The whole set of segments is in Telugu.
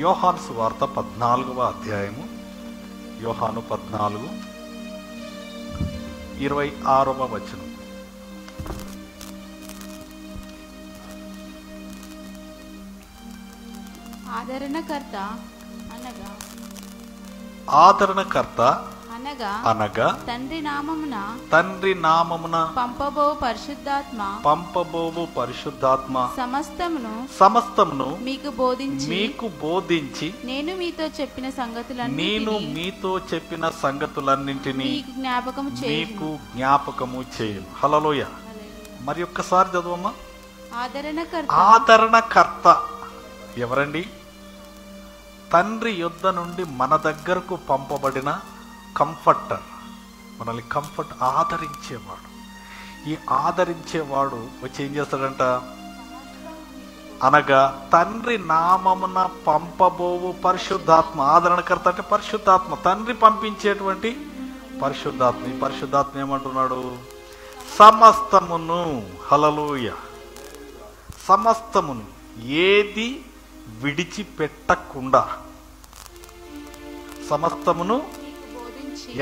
యోహాను సువార్త 14వ అధ్యాయము, యోహాను 14:26వ వచనం. ఆదరణకర్త అనగా తండ్రి నామమున పంపబోవు పరిశుద్ధాత్మ సమస్తమును మీకు బోధించి నేను మీతో చెప్పిన సంగతులన్నింటినీ మీకు జ్ఞాపకము చేయను. హల్లెలూయా. మరి ఒక్కసారి చదవమ్మా. ఆదరణకర్త ఎవరండి? తండ్రి యొద్ద నుండి మన దగ్గరకు పంపబడిన కంఫర్టర్, మనల్ని ఆదరించేవాడు. ఈ ఆదరించేవాడు వచ్చి ఏం చేస్తాడంట? అనగా తండ్రి నామమున పంపబోవు పరిశుద్ధాత్మ. ఆదరణకర్త అంటే పరిశుద్ధాత్మ, తండ్రి పంపించేటువంటి పరిశుద్ధాత్మ. ఈ పరిశుద్ధాత్మ ఏమంటున్నాడు? సమస్తమును, హల్లెలూయా, సమస్తమును, ఏది విడిచిపెట్టకుండా సమస్తమును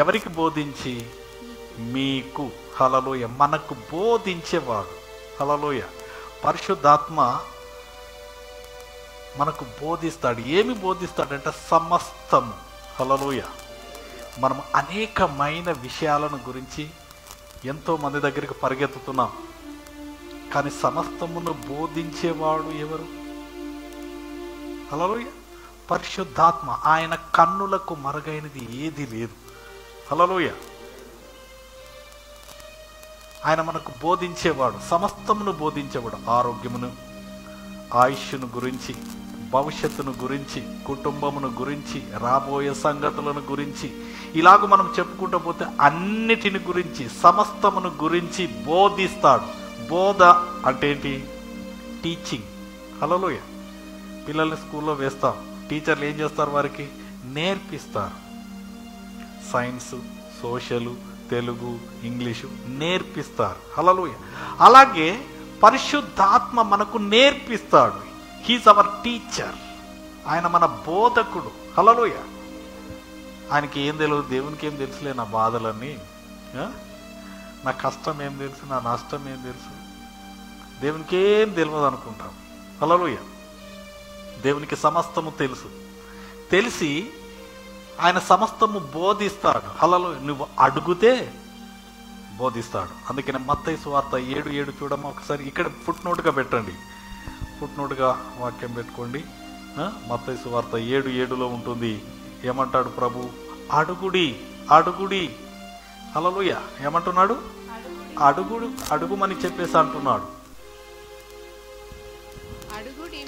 ఎవరికి బోధించి? మీకు. హల్లెలూయా. మనకు బోధించేవాడు. హల్లెలూయా. పరిశుద్ధాత్మ మనకు బోధిస్తాడు. ఏమి బోధిస్తాడంటే సమస్తము. హల్లెలూయా. మనం అనేకమైన విషయాలను గురించి ఎంతో మంది దగ్గరికి పరిగెత్తుతున్నాం, కానీ సమస్తమును బోధించేవాడు ఎవరు? హల్లెలూయా. పరిశుద్ధాత్మ. ఆయన కన్నులకు మరుగైనది ఏది లేదు. హల్లెలూయా. ఆయన మనకు బోధించేవాడు, సమస్తమును బోధించేవాడు. ఆరోగ్యమును, ఆయుష్ను గురించి, భవిష్యత్తును గురించి, కుటుంబమును గురించి, రాబోయే సంగతులను గురించి, ఇలాగ మనం చెప్పుకుంటూ పోతే అన్నిటిని గురించి, సమస్తమును గురించి బోధిస్తాడు. బోధ అంటే ఏంటి? టీచింగ్. హల్లెలూయా. పిల్లల్ని స్కూల్లో వేస్తాం, టీచర్లు ఏం చేస్తారు? వారికి నేర్పిస్తారు. సైన్స్, సోషల్, తెలుగు, ఇంగ్లీషు నేర్పిస్తారు. హల్లెలూయా. అలాగే పరిశుద్ధాత్మ మనకు నేర్పిస్తాడు. He's hour teacher. ఆయన మన బోధకుడు. హల్లెలూయా. ఆయనకి ఏం తెలియదు? దేవునికి ఏం తెలుసులే నా బాధలన్నీ, నా కష్టం ఏం తెలుసు, నా నష్టం ఏం తెలుసు? దేవునికి ఏం తెలియదు అనుకుంటాం. హల్లెలూయా. దేవునికి సమస్తము తెలుసు. తెలిసి ఆయన సమస్తము బోధిస్తాడు. హల్లెలూయా. నువ్వు అడుగుతే బోధిస్తాడు. అందుకనే మత్తయి సువార్త 7:7 చూడమ్మా ఒకసారి. ఇక్కడ ఫుట్ నోట్గా పెట్టండి, ఫుట్ నోట్గా వాక్యం పెట్టుకోండి. మత్తయి సువార్త 7:7లో ఉంటుంది. ఏమంటాడు ప్రభు? అడుగుడి, అడుగుడి. హల్లెలూయా. ఏమంటున్నాడు? అడుగుమని చెప్పేసి అంటున్నాడు. అడుగుడి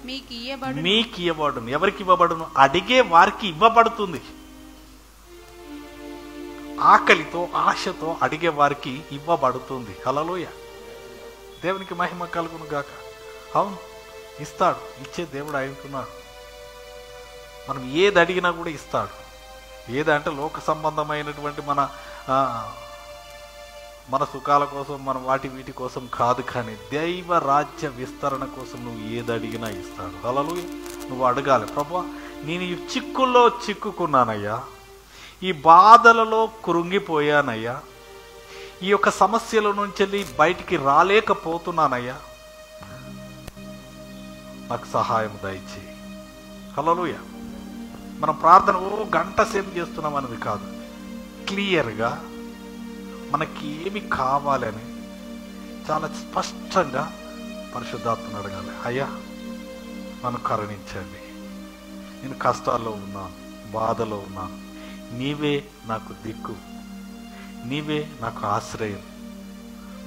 మీకు ఇవ్వబడును. ఎవరికి ఇవ్వబడును? అడిగే వారికి ఇవ్వబడుతుంది. ఆకలితో, ఆశతో అడిగే వారికి ఇవ్వబడుతుంది. హల్లెలూయా. దేవునికి మహిమ కలుగును గాక. అవును, ఇస్తాడు. ఇచ్చే దేవుడు ఆయనకున్నాడు. మనం ఏది అడిగినా కూడా ఇస్తాడు. ఏదంటే లోక సంబంధమైనటువంటి మన సుఖాల కోసం, మన వీటి కోసం కాదు, కానీ దైవ రాజ్య విస్తరణ కోసం నువ్వు ఏది అడిగినా ఇస్తాడు. హల్లెలూయా. నువ్వు అడగాలి, ప్రభువా నేను ఈ చిక్కుల్లో చిక్కుకున్నానయ్యా, ఈ బాధలలో కృంగిపోయానయ్యా, ఈ యొక్క సమస్యల నుంచి బయటికి రాలేకపోతున్నానయ్యా, నాకు సహాయం దయచేయి. హల్లెలూయా. మనం ప్రార్థన గంట సేపు చేస్తున్నాం అనేది కాదు, క్లియర్గా మనకి ఏమి కావాలని చాలా స్పష్టంగా పరిశుద్ధాత్మను అడగాలి. అయ్యా నన్ను కరుణించండి, నేను కష్టాల్లో ఉన్నాను, బాధలో ఉన్నాను, నీవే నాకు దిక్కు, నీవే నాకు ఆశ్రయం.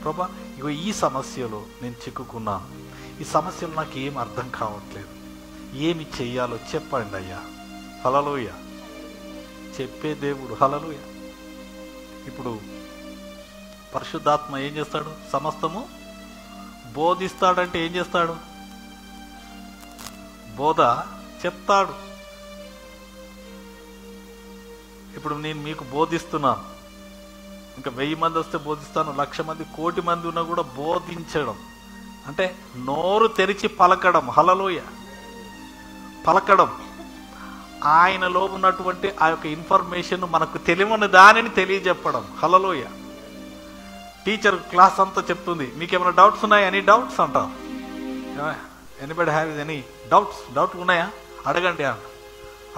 ప్రభా ఇగో ఈ సమస్యలో నేను చిక్కుకున్నాను, ఈ సమస్యలో నాకు ఏం అర్థం కావట్లేదు, ఏమి చెయ్యాలో చెప్పండి అయ్యా. హల్లెలూయా. చెప్పే దేవుడు. హల్లెలూయా. ఇప్పుడు పరిశుద్ధాత్మ ఏం చేస్తాడు? సమస్తము బోధిస్తాడంటే ఏం చేస్తాడు? బోధ చెప్తాడు. ఇప్పుడు నేను మీకు బోధిస్తున్నాను, ఇంకా 1000 మంది వస్తే బోధిస్తాను, 1,00,000 మంది, 1,00,00,000 మంది ఉన్నా కూడా బోధించడం అంటే నోరు తెరిచి పలకడం. హల్లెలూయా. పలకడం, ఆయనలో ఉన్నటువంటి ఆ యొక్క ఇన్ఫర్మేషన్ మనకు తెలియని దానిని తెలియజెప్పడం. హల్లెలూయ. టీచర్ క్లాస్ అంతా చెప్తుంది, మీకు ఏమైనా డౌట్స్ ఉన్నాయా? ఎనీ డౌట్స్ అంటారు. ఎనీబడి హ్యావ్ ఎనీ డౌట్లు ఉన్నాయా? అడగండి అంట.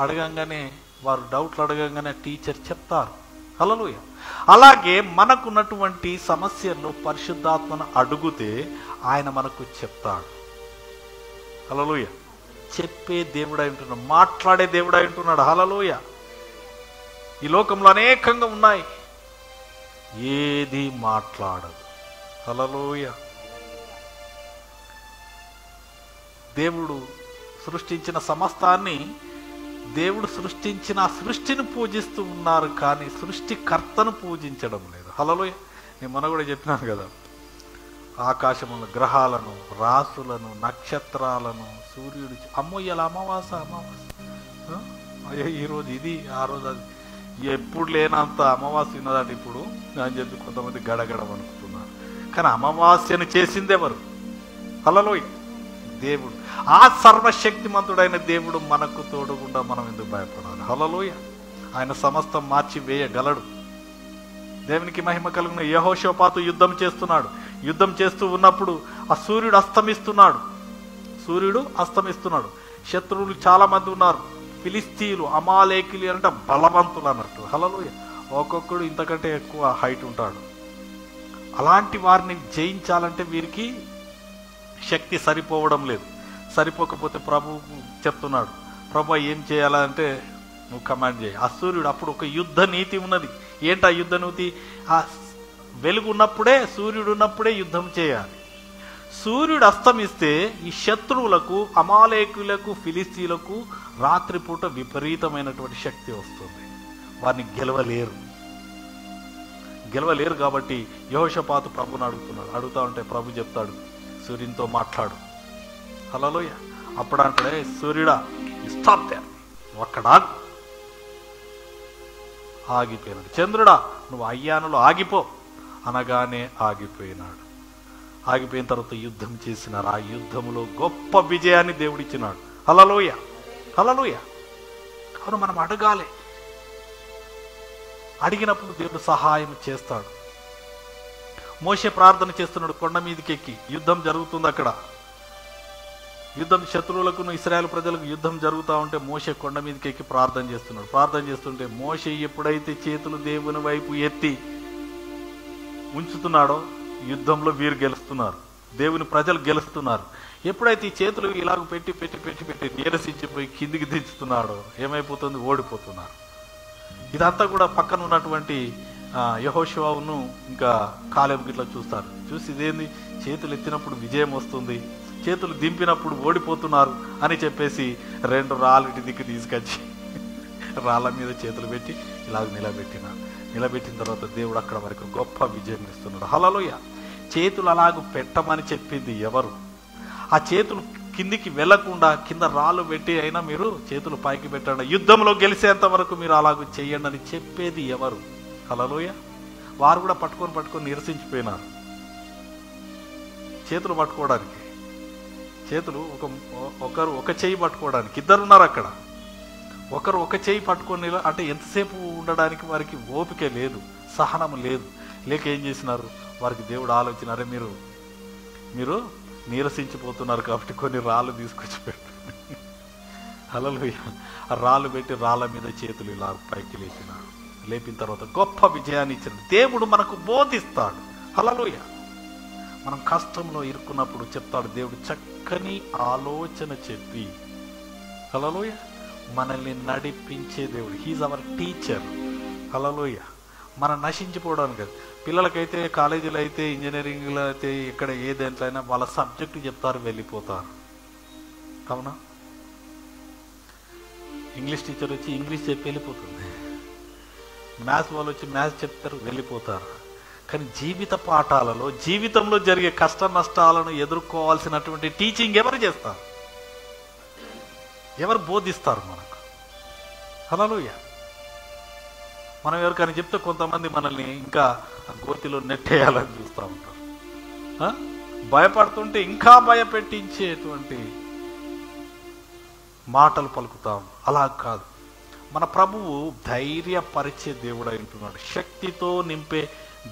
అడగంగానే వారు డౌట్లు అడగంగానే టీచర్ చెప్తారు. హల్లెలూయ. అలాగే మనకున్నటువంటి సమస్యలను పరిశుద్ధాత్మను అడిగితే ఆయన మనకు చెప్తాడు. హల్లెలూయ. చెప్పే దేవుడై ఉంటున్నాడు, మాట్లాడే దేవుడై ఉంటున్నాడు. హల్లెలూయ. ఈ లోకంలో అనేకంగా ఉన్నాయి, ఏది మాట్లాడదు. హల్లెలూయ. దేవుడు సృష్టించిన సమస్తాన్ని, దేవుడు సృష్టించిన సృష్టిని పూజిస్తూ ఉన్నారు, కానీ సృష్టికర్తను పూజించడం లేదు. హల్లెలూయ. నేను మొన్న కూడా చెప్పినాను కదా, ఆకాశమును, గ్రహాలను, రాసులను, నక్షత్రాలను, సూర్యుడు. అమ్మో ఇలా అమావాస్య అయ్యో ఈరోజు ఇది, ఆ రోజు అది, ఎప్పుడు లేనంత అమావాస్య ఉన్నదండి ఇప్పుడు అని చెప్పి కొంతమంది గడగడం అనుకుంటున్నారు. కానీ అమావాస్యను చేసింది ఎవరు? హల్లెలూయ. దేవుడు. ఆ సర్వశక్తిమంతుడైన దేవుడు మనకు తోడుగుండా మనం ఎందుకు భయపడాలి? హల్లెలూయ. ఆయన సమస్తం మార్చి వేయగలడు. దేవునికి మహిమ కలుగును. యెహోషాపాతు యుద్ధం చేస్తున్నాడు. యుద్ధం చేస్తూ ఉన్నప్పుడు ఆ సూర్యుడు అస్తమిస్తున్నాడు. శత్రువులు చాలా మంది ఉన్నారు. ఫిలిస్తీయులు, అమాలేకులు అంటే బలవంతులు అన్నట్టు. హల్లెలూయ. ఒక్కొక్కడు ఇంతకంటే ఎక్కువ హైట్ ఉంటాడు. అలాంటి వారిని జయించాలంటే వీరికి శక్తి సరిపోవడం లేదు. సరిపోకపోతే ప్రభు చెప్తున్నాడు, ప్రభు ఏం చేయాలంటే నువ్వు కమాండ్ చేయి. ఆ సూర్యుడు, అప్పుడు ఒక యుద్ధ నీతి ఉన్నది. ఏంటి ఆ యుద్ధ నీతి? ఆ వెలుగు ఉన్నప్పుడే, సూర్యుడు ఉన్నప్పుడే యుద్ధం చేయాలి. సూర్యుడు అస్తమిస్తే ఈ శత్రువులకు, అమాలేకులకు, ఫిలిస్తీయులకు రాత్రిపూట విపరీతమైనటువంటి శక్తి వస్తుంది. వారిని గెలవలేరు కాబట్టి యెహోషాపాతు ప్రభుని అడుగుతా ఉంటే ప్రభు చెప్తాడు, సూర్యునితో మాట్లాడు. హల్లెలూయ. అప్పుడు అంటాడే, సూర్యుడా స్టాప్ దేర్, అక్కడ ఆగిపోయినాడు. చంద్రుడా నువ్వు అయ్యానులో ఆగిపో అనగానే ఆగిపోయినాడు. ఆగిపోయిన తర్వాత యుద్ధం చేసినారు. ఆ యుద్ధంలో గొప్ప విజయాన్ని దేవుడిచ్చినాడు. హల్లెలూయ. హల్లెలూయ. అవును, మనం అడగాలి. అడిగినప్పుడు దేవుడు సహాయం చేస్తాడు. మోషే ప్రార్థన చేస్తున్నాడు కొండ మీదకి ఎక్కి. యుద్ధం జరుగుతుంది అక్కడ. యుద్ధం, శత్రువులకు, ఇశ్రాయేలు ప్రజలకు యుద్ధం జరుగుతూ ఉంటే మోషే కొండ మీదకి ఎక్కి ప్రార్థన చేస్తున్నాడు. ప్రార్థన చేస్తుంటే మోషే ఎప్పుడైతే చేతులు దేవుని వైపు ఎత్తి ఉంచుతున్నాడో యుద్ధంలో వీరు గెలుస్తున్నారు, దేవుని ప్రజలు గెలుస్తున్నారు. ఎప్పుడైతే ఈ చేతులు ఇలాగ పెట్టి పెట్టి పెట్టి పెట్టి నీరసించిపోయి కిందికి దించుతున్నాడో ఏమైపోతుంది? ఓడిపోతున్నారు. ఇదంతా కూడా పక్కన ఉన్నటువంటి యెహోషువను ఇంకా కాలేబు గిట్లా చూస్తారు. చూసి ఇదేంది, చేతులు ఎత్తినప్పుడు విజయం వస్తుంది, చేతులు దింపినప్పుడు ఓడిపోతున్నారు అని చెప్పేసి 2 రాళ్ళ దిక్కు తీసుకొచ్చి రాళ్ళ మీద చేతులు పెట్టి ఇలాగ నిలబెట్టిన తర్వాత దేవుడు అక్కడ వరకు గొప్ప విజయం ఇస్తున్నాడు. హల్లెలూయ. చేతులు అలాగ పెట్టమని చెప్పింది ఎవరు? ఆ చేతులు కిందికి వెళ్లకుండా కింద రాళ్ళు పెట్టి అయినా మీరు చేతులు పైకి పెట్టండి, యుద్ధంలో గెలిచేంత వరకు మీరు అలాగ చెయ్యండి అని చెప్పేది ఎవరు? హల్లెలూయ. వారు కూడా పట్టుకొని నిరసించిపోయినారు. చేతులు పట్టుకోవడానికి, చేతులు ఒకరు ఒక చెయ్యి పట్టుకోవడానికి, ఇద్దరున్నారు అక్కడ. ఒకరు ఒక చెయ్యి పట్టుకొని అంటే ఎంతసేపు ఉండడానికి వారికి ఓపిక లేదు, సహనం లేదు. లేక ఏం చేసినారు? వారికి దేవుడు ఆలోచన, అరే మీరు నీరసించిపోతున్నారు కాబట్టి కొన్ని రాళ్ళు తీసుకొచ్చి పెట్టండి. హల్లెలూయ. రాళ్ళు పెట్టి రాళ్ళ మీద చేతులు ఇలా పైకి లేపిన తర్వాత గొప్ప విజయాన్ని ఇచ్చాడు. దేవుడు మనకు బోధిస్తాడు. హల్లెలూయ. మనం కష్టంలో ఇరుక్కున్నప్పుడు చెప్తాడు దేవుడు, చక్కని ఆలోచన చెప్పి, హల్లెలూయ, మనల్ని నడిపించే దేవుడు. He's our teacher. హల్లెలూయ. మనం నశించిపోవడానికి కాదు. పిల్లలకైతే, కాలేజీలో అయితే, ఇంజనీరింగ్లో అయితే, ఇక్కడ ఏ దేంట్లో అయినా వాళ్ళ సబ్జెక్టు చెప్తారు, వెళ్ళిపోతారు. అవునా? ఇంగ్లీష్ టీచర్ వచ్చి ఇంగ్లీష్ చెప్పి వెళ్ళిపోతుంది. మ్యాథ్స్ వాళ్ళు వచ్చి మ్యాథ్స్ చెప్తారు, వెళ్ళిపోతారు. కానీ జీవిత పాఠాలలో, జీవితంలో జరిగే కష్ట నష్టాలను ఎదుర్కోవాల్సినటువంటి టీచింగ్ ఎవరు చేస్తారు? ఎవరు బోధిస్తారు మనకు? హల్లెలూయ. మనం ఎవరికైనా చెప్తే కొంతమంది మనల్ని ఇంకా గోతిలో నెట్టేయాలని చూస్తూ ఉంటారు. భయపడుతుంటే ఇంకా భయపెట్టించేటువంటి మాటలు పలుకుతాం. అలా కాదు, మన ప్రభువు ధైర్యపరిచే దేవుడై ఉంటున్నాడు, శక్తితో నింపే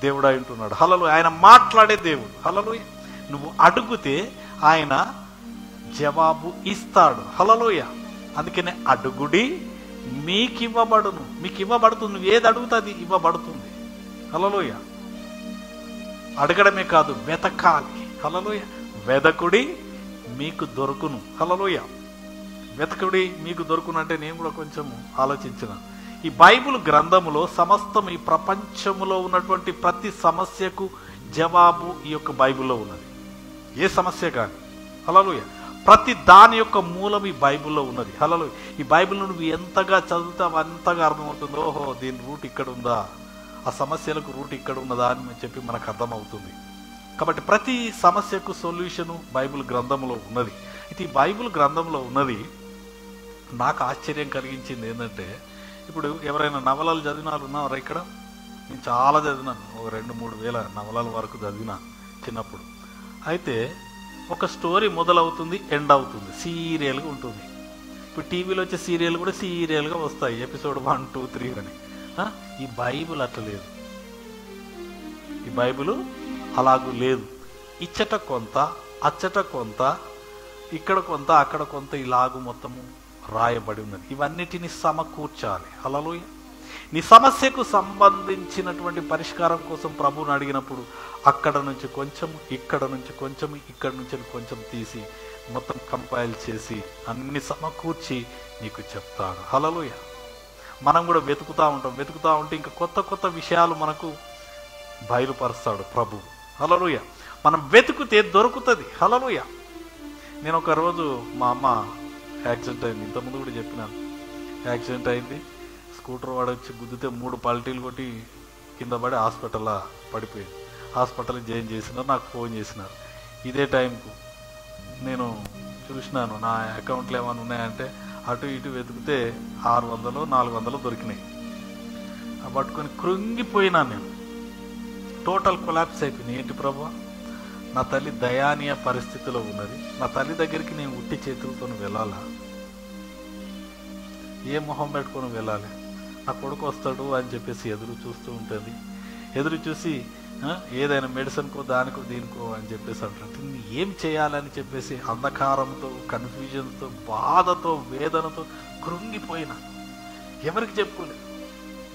దేవుడై ఉంటున్నాడు. హల్లెలూయా. ఆయన మాట్లాడే దేవుడు. హల్లెలూయా. నువ్వు అడుగుతే ఆయన జవాబు ఇస్తాడు. హల్లెలూయా. అందుకనే అడుగుడి మీకు ఇవ్వబడును. మీకు ఇవ్వబడుతుంది. నువ్వు ఏది అడుగుతుంది ఇవ్వబడుతుంది. హల్లెలూయా. అడగడమే కాదు, వెతకాలి. హల్లెలూయా. వెదకుడి మీకు దొరుకును. హల్లెలూయా. వెతకుడి మీకు దొరుకును అంటే నేను కూడా కొంచెం ఆలోచించిన. ఈ బైబిల్ గ్రంథములో సమస్తం ఈ ప్రపంచంలో ఉన్నటువంటి ప్రతి సమస్యకు జవాబు ఈ యొక్క బైబిల్లో ఉన్నది. ఏ సమస్య కానీ. హల్లెలూయా. ప్రతి దాని యొక్క మూలం ఈ బైబిల్లో ఉన్నది. హల్లెలూయా. ఈ బైబిల్ నువ్వు ఎంతగా చదువుతావు అంతగా అర్థమవుతుంది. ఓహో, దీని రూట్ ఇక్కడ ఉందా, ఆ సమస్యలకు రూట్ ఇక్కడ ఉన్నదా అని చెప్పి మనకు అర్థమవుతుంది. కాబట్టి ప్రతి సమస్యకు సొల్యూషను బైబిల్ గ్రంథంలో ఉన్నది. ఇది బైబిల్ గ్రంథంలో ఉన్నది. నాకు ఆశ్చర్యం కలిగించింది ఏంటంటే, ఇప్పుడు ఎవరైనా నవలలు చదివిన వాళ్ళు ఉన్నారా ఇక్కడ? నేను చాలా చదివినాను, ఒక 2-3 వేల నవలల వరకు చదివినా చిన్నప్పుడు. అయితే ఒక స్టోరీ మొదలవుతుంది, ఎండ్ అవుతుంది, సీరియల్గా ఉంటుంది. ఇప్పుడు టీవీలో వచ్చే సీరియల్ కూడా సీరియల్గా వస్తాయి, ఎపిసోడ్ 1, 2, 3 అని. ఈ బైబిల్ అట్లా లేదు. ఈ బైబిల్ అలాగూ లేదు. ఇచ్చట కొంత, అచ్చట కొంత, ఇక్కడ కొంత, అక్కడ కొంత, ఇలాగూ మొత్తము రాయబడి ఉన్నది. ఇవన్నిటిని సమకూర్చాలి. హల్లెలూయా. నీ సమస్యకు సంబంధించినటువంటి పరిష్కారం కోసం ప్రభువుని అడిగినప్పుడు అక్కడ నుంచి కొంచెం, ఇక్కడ నుంచి కొంచెం, ఇక్కడ నుంచి కొంచెం తీసి మొత్తం కంపైల్ చేసి అన్ని సమకూర్చి నీకు చెప్తాడు. హల్లెలూయా. మనం కూడా వెతుకుతూ ఉంటే ఇంకా కొత్త కొత్త విషయాలు మనకు బయలుపరుస్తాడు ప్రభువు. హల్లెలూయా. మనం వెతుకుతే దొరుకుతుంది. హల్లెలూయా. నేను ఒక రోజు మా అమ్మ యాక్సిడెంట్ అయింది, ఇంతకుముందు కూడా చెప్పినాను. యాక్సిడెంట్ అయింది, స్కూటర్ వాడు వచ్చి గుద్దితే 3 పల్టీలు కొట్టి కింద పడి హాస్పిటల్లో పడిపోయింది. హాస్పిటల్కి జాయిన్ చేసినారు, నాకు ఫోన్ చేసినారు. ఇదే టైంకు నేను చూసినాను నా అకౌంట్లో ఏమైనా ఉన్నాయంటే అటు ఇటు వెతికితే 600, 400 దొరికినాయి. పట్టుకొని కృంగిపోయినాను నేను. టోటల్ కొలాప్స్ అయిపోయింది. ఏంటి ప్రభు, నా తల్లి దయానీయ పరిస్థితిలో ఉన్నది, నా తల్లి దగ్గరికి నేను ఉట్టి చేతులతో వెళ్ళాలా? ఏ మొహం పెట్టుకొని వెళ్ళాలి? నా కొడుకు వస్తాడు అని చెప్పేసి ఎదురు చూస్తూ ఉంటుంది. ఎదురు చూసి ఏదైనా మెడిసిన్కో దానికో దీనికో అని చెప్పేసి అంటారు. ఏం చేయాలని చెప్పేసి అంధకారంతో, కన్ఫ్యూజన్తో, బాధతో, వేదనతో కృంగిపోయినా. ఎవరికి చెప్పుకోలేదు.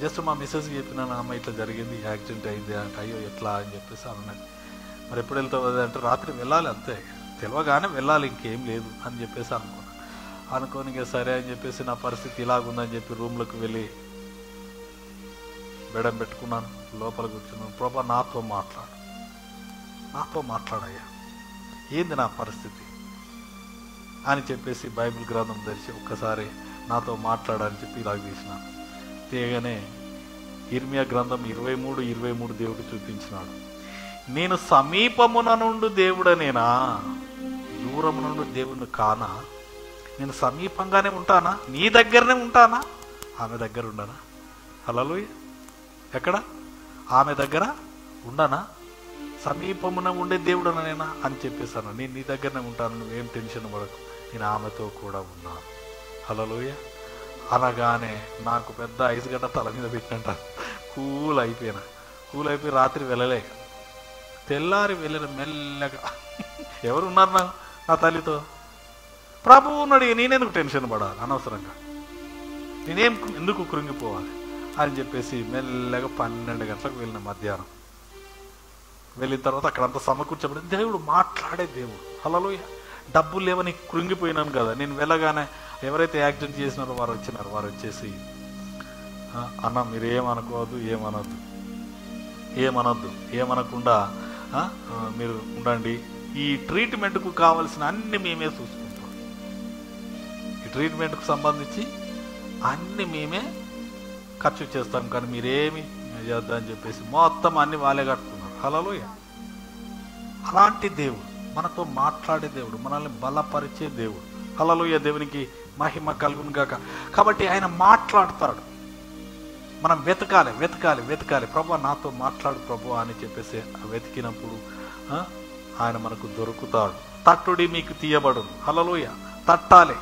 జస్ట్ మా మిస్సెస్కి చెప్పినాను, అమ్మ ఇట్లా జరిగింది, యాక్సిడెంట్ అయింది అంటే. అయ్యో ఎట్లా అని చెప్పేసి అన్నది. మరి ఎప్పుడు వెళ్తావు అంటే రాత్రి వెళ్ళాలి అంతే, తెలియగానే వెళ్ళాలి, ఇంకేం లేదు అని చెప్పేసి అనుకోని ఇక సరే అని చెప్పేసి నా పరిస్థితి ఇలాగుందని చెప్పి రూమ్లోకి వెళ్ళి బెడం పెట్టుకున్నాను, లోపల కూర్చున్నాను. ప్రభా నాతో మాట్లాడయ్యా, ఏంది నా పరిస్థితి అని చెప్పేసి బైబిల్ గ్రంథం తెరిచి ఒక్కసారి నాతో మాట్లాడని చెప్పి ఇలాగ తీసినాను. తీయగానే ఇర్మియా గ్రంథం 23:23 దేవుడు చూపించినాడు. నేను సమీపమున నుండి దేవుడనేనా, దూరం నుండి దేవుడిని కానా? నేను సమీపంగానే ఉంటానా, నీ దగ్గరనే ఉంటానా, ఆమె దగ్గర ఉండనా? హల్లెలూయా. ఎక్కడ? ఆమె దగ్గర ఉండనా? సమీపమున ఉండే దేవుడనేనా అని చెప్పేసాను. నేను నీ దగ్గరనే ఉంటాను, నువ్వేం టెన్షన్ పడకు, నేను ఆమెతో కూడా ఉన్నాను. హల్లెలూయా. అనగానే నాకు పెద్ద ఐస్ గడ్డ తల మీద పెట్టినట్ట కూల్ అయిపోయి రాత్రి వెళ్ళలే. తెల్లారి వెళ్ళిన మెల్లగా. ఎవరు ఉన్నారు నా తల్లితో? ప్రభువు ఉన్నాడు. నేనెందుకు టెన్షన్ పడాలి అనవసరంగా, నేనేం ఎందుకు కృంగిపోవాలి అని చెప్పేసి మెల్లగా 12 గంటలకు వెళ్ళిన మధ్యాహ్నం. వెళ్ళిన తర్వాత అక్కడంతా సమకూర్చబడి దేవుడు మాట్లాడే దేవుడు. హల్లెలూయా. డబ్బులు లేవని కృంగిపోయినాను కదా. నేను వెళ్ళగానే ఎవరైతే యాక్సిడెంట్ చేసినారో వారు వచ్చినారు. వారు వచ్చేసి అన్న మీరు ఏమనకుండా మీరు ఉండండి, ఈ ట్రీట్మెంట్కు కావాల్సిన అన్ని మేమే చూసుకుంటాం, ఈ ట్రీట్మెంట్కు సంబంధించి అన్ని మేమే ఖర్చు చేస్తాం, కానీ మీరేమి చేద్దామని చెప్పేసి మొత్తం అన్ని వాళ్ళే కట్టుకున్నారు. హల్లెలూయా. అలాంటి దేవుడు, మనతో మాట్లాడే దేవుడు, మనల్ని బలపరిచే దేవుడు. హల్లెలూయా. దేవునికి మహిమ కలుగును గాక. కాబట్టి ఆయన మాట్లాడతాడు. మనం వెతకాలి. ప్రభు నాతో మాట్లాడు ప్రభు అని చెప్పేసి వెతికినప్పుడు ఆయన మనకు దొరుకుతాడు. తట్టుడి మీకు తీయబడును. హల్లెలూయా. తట్టాలి.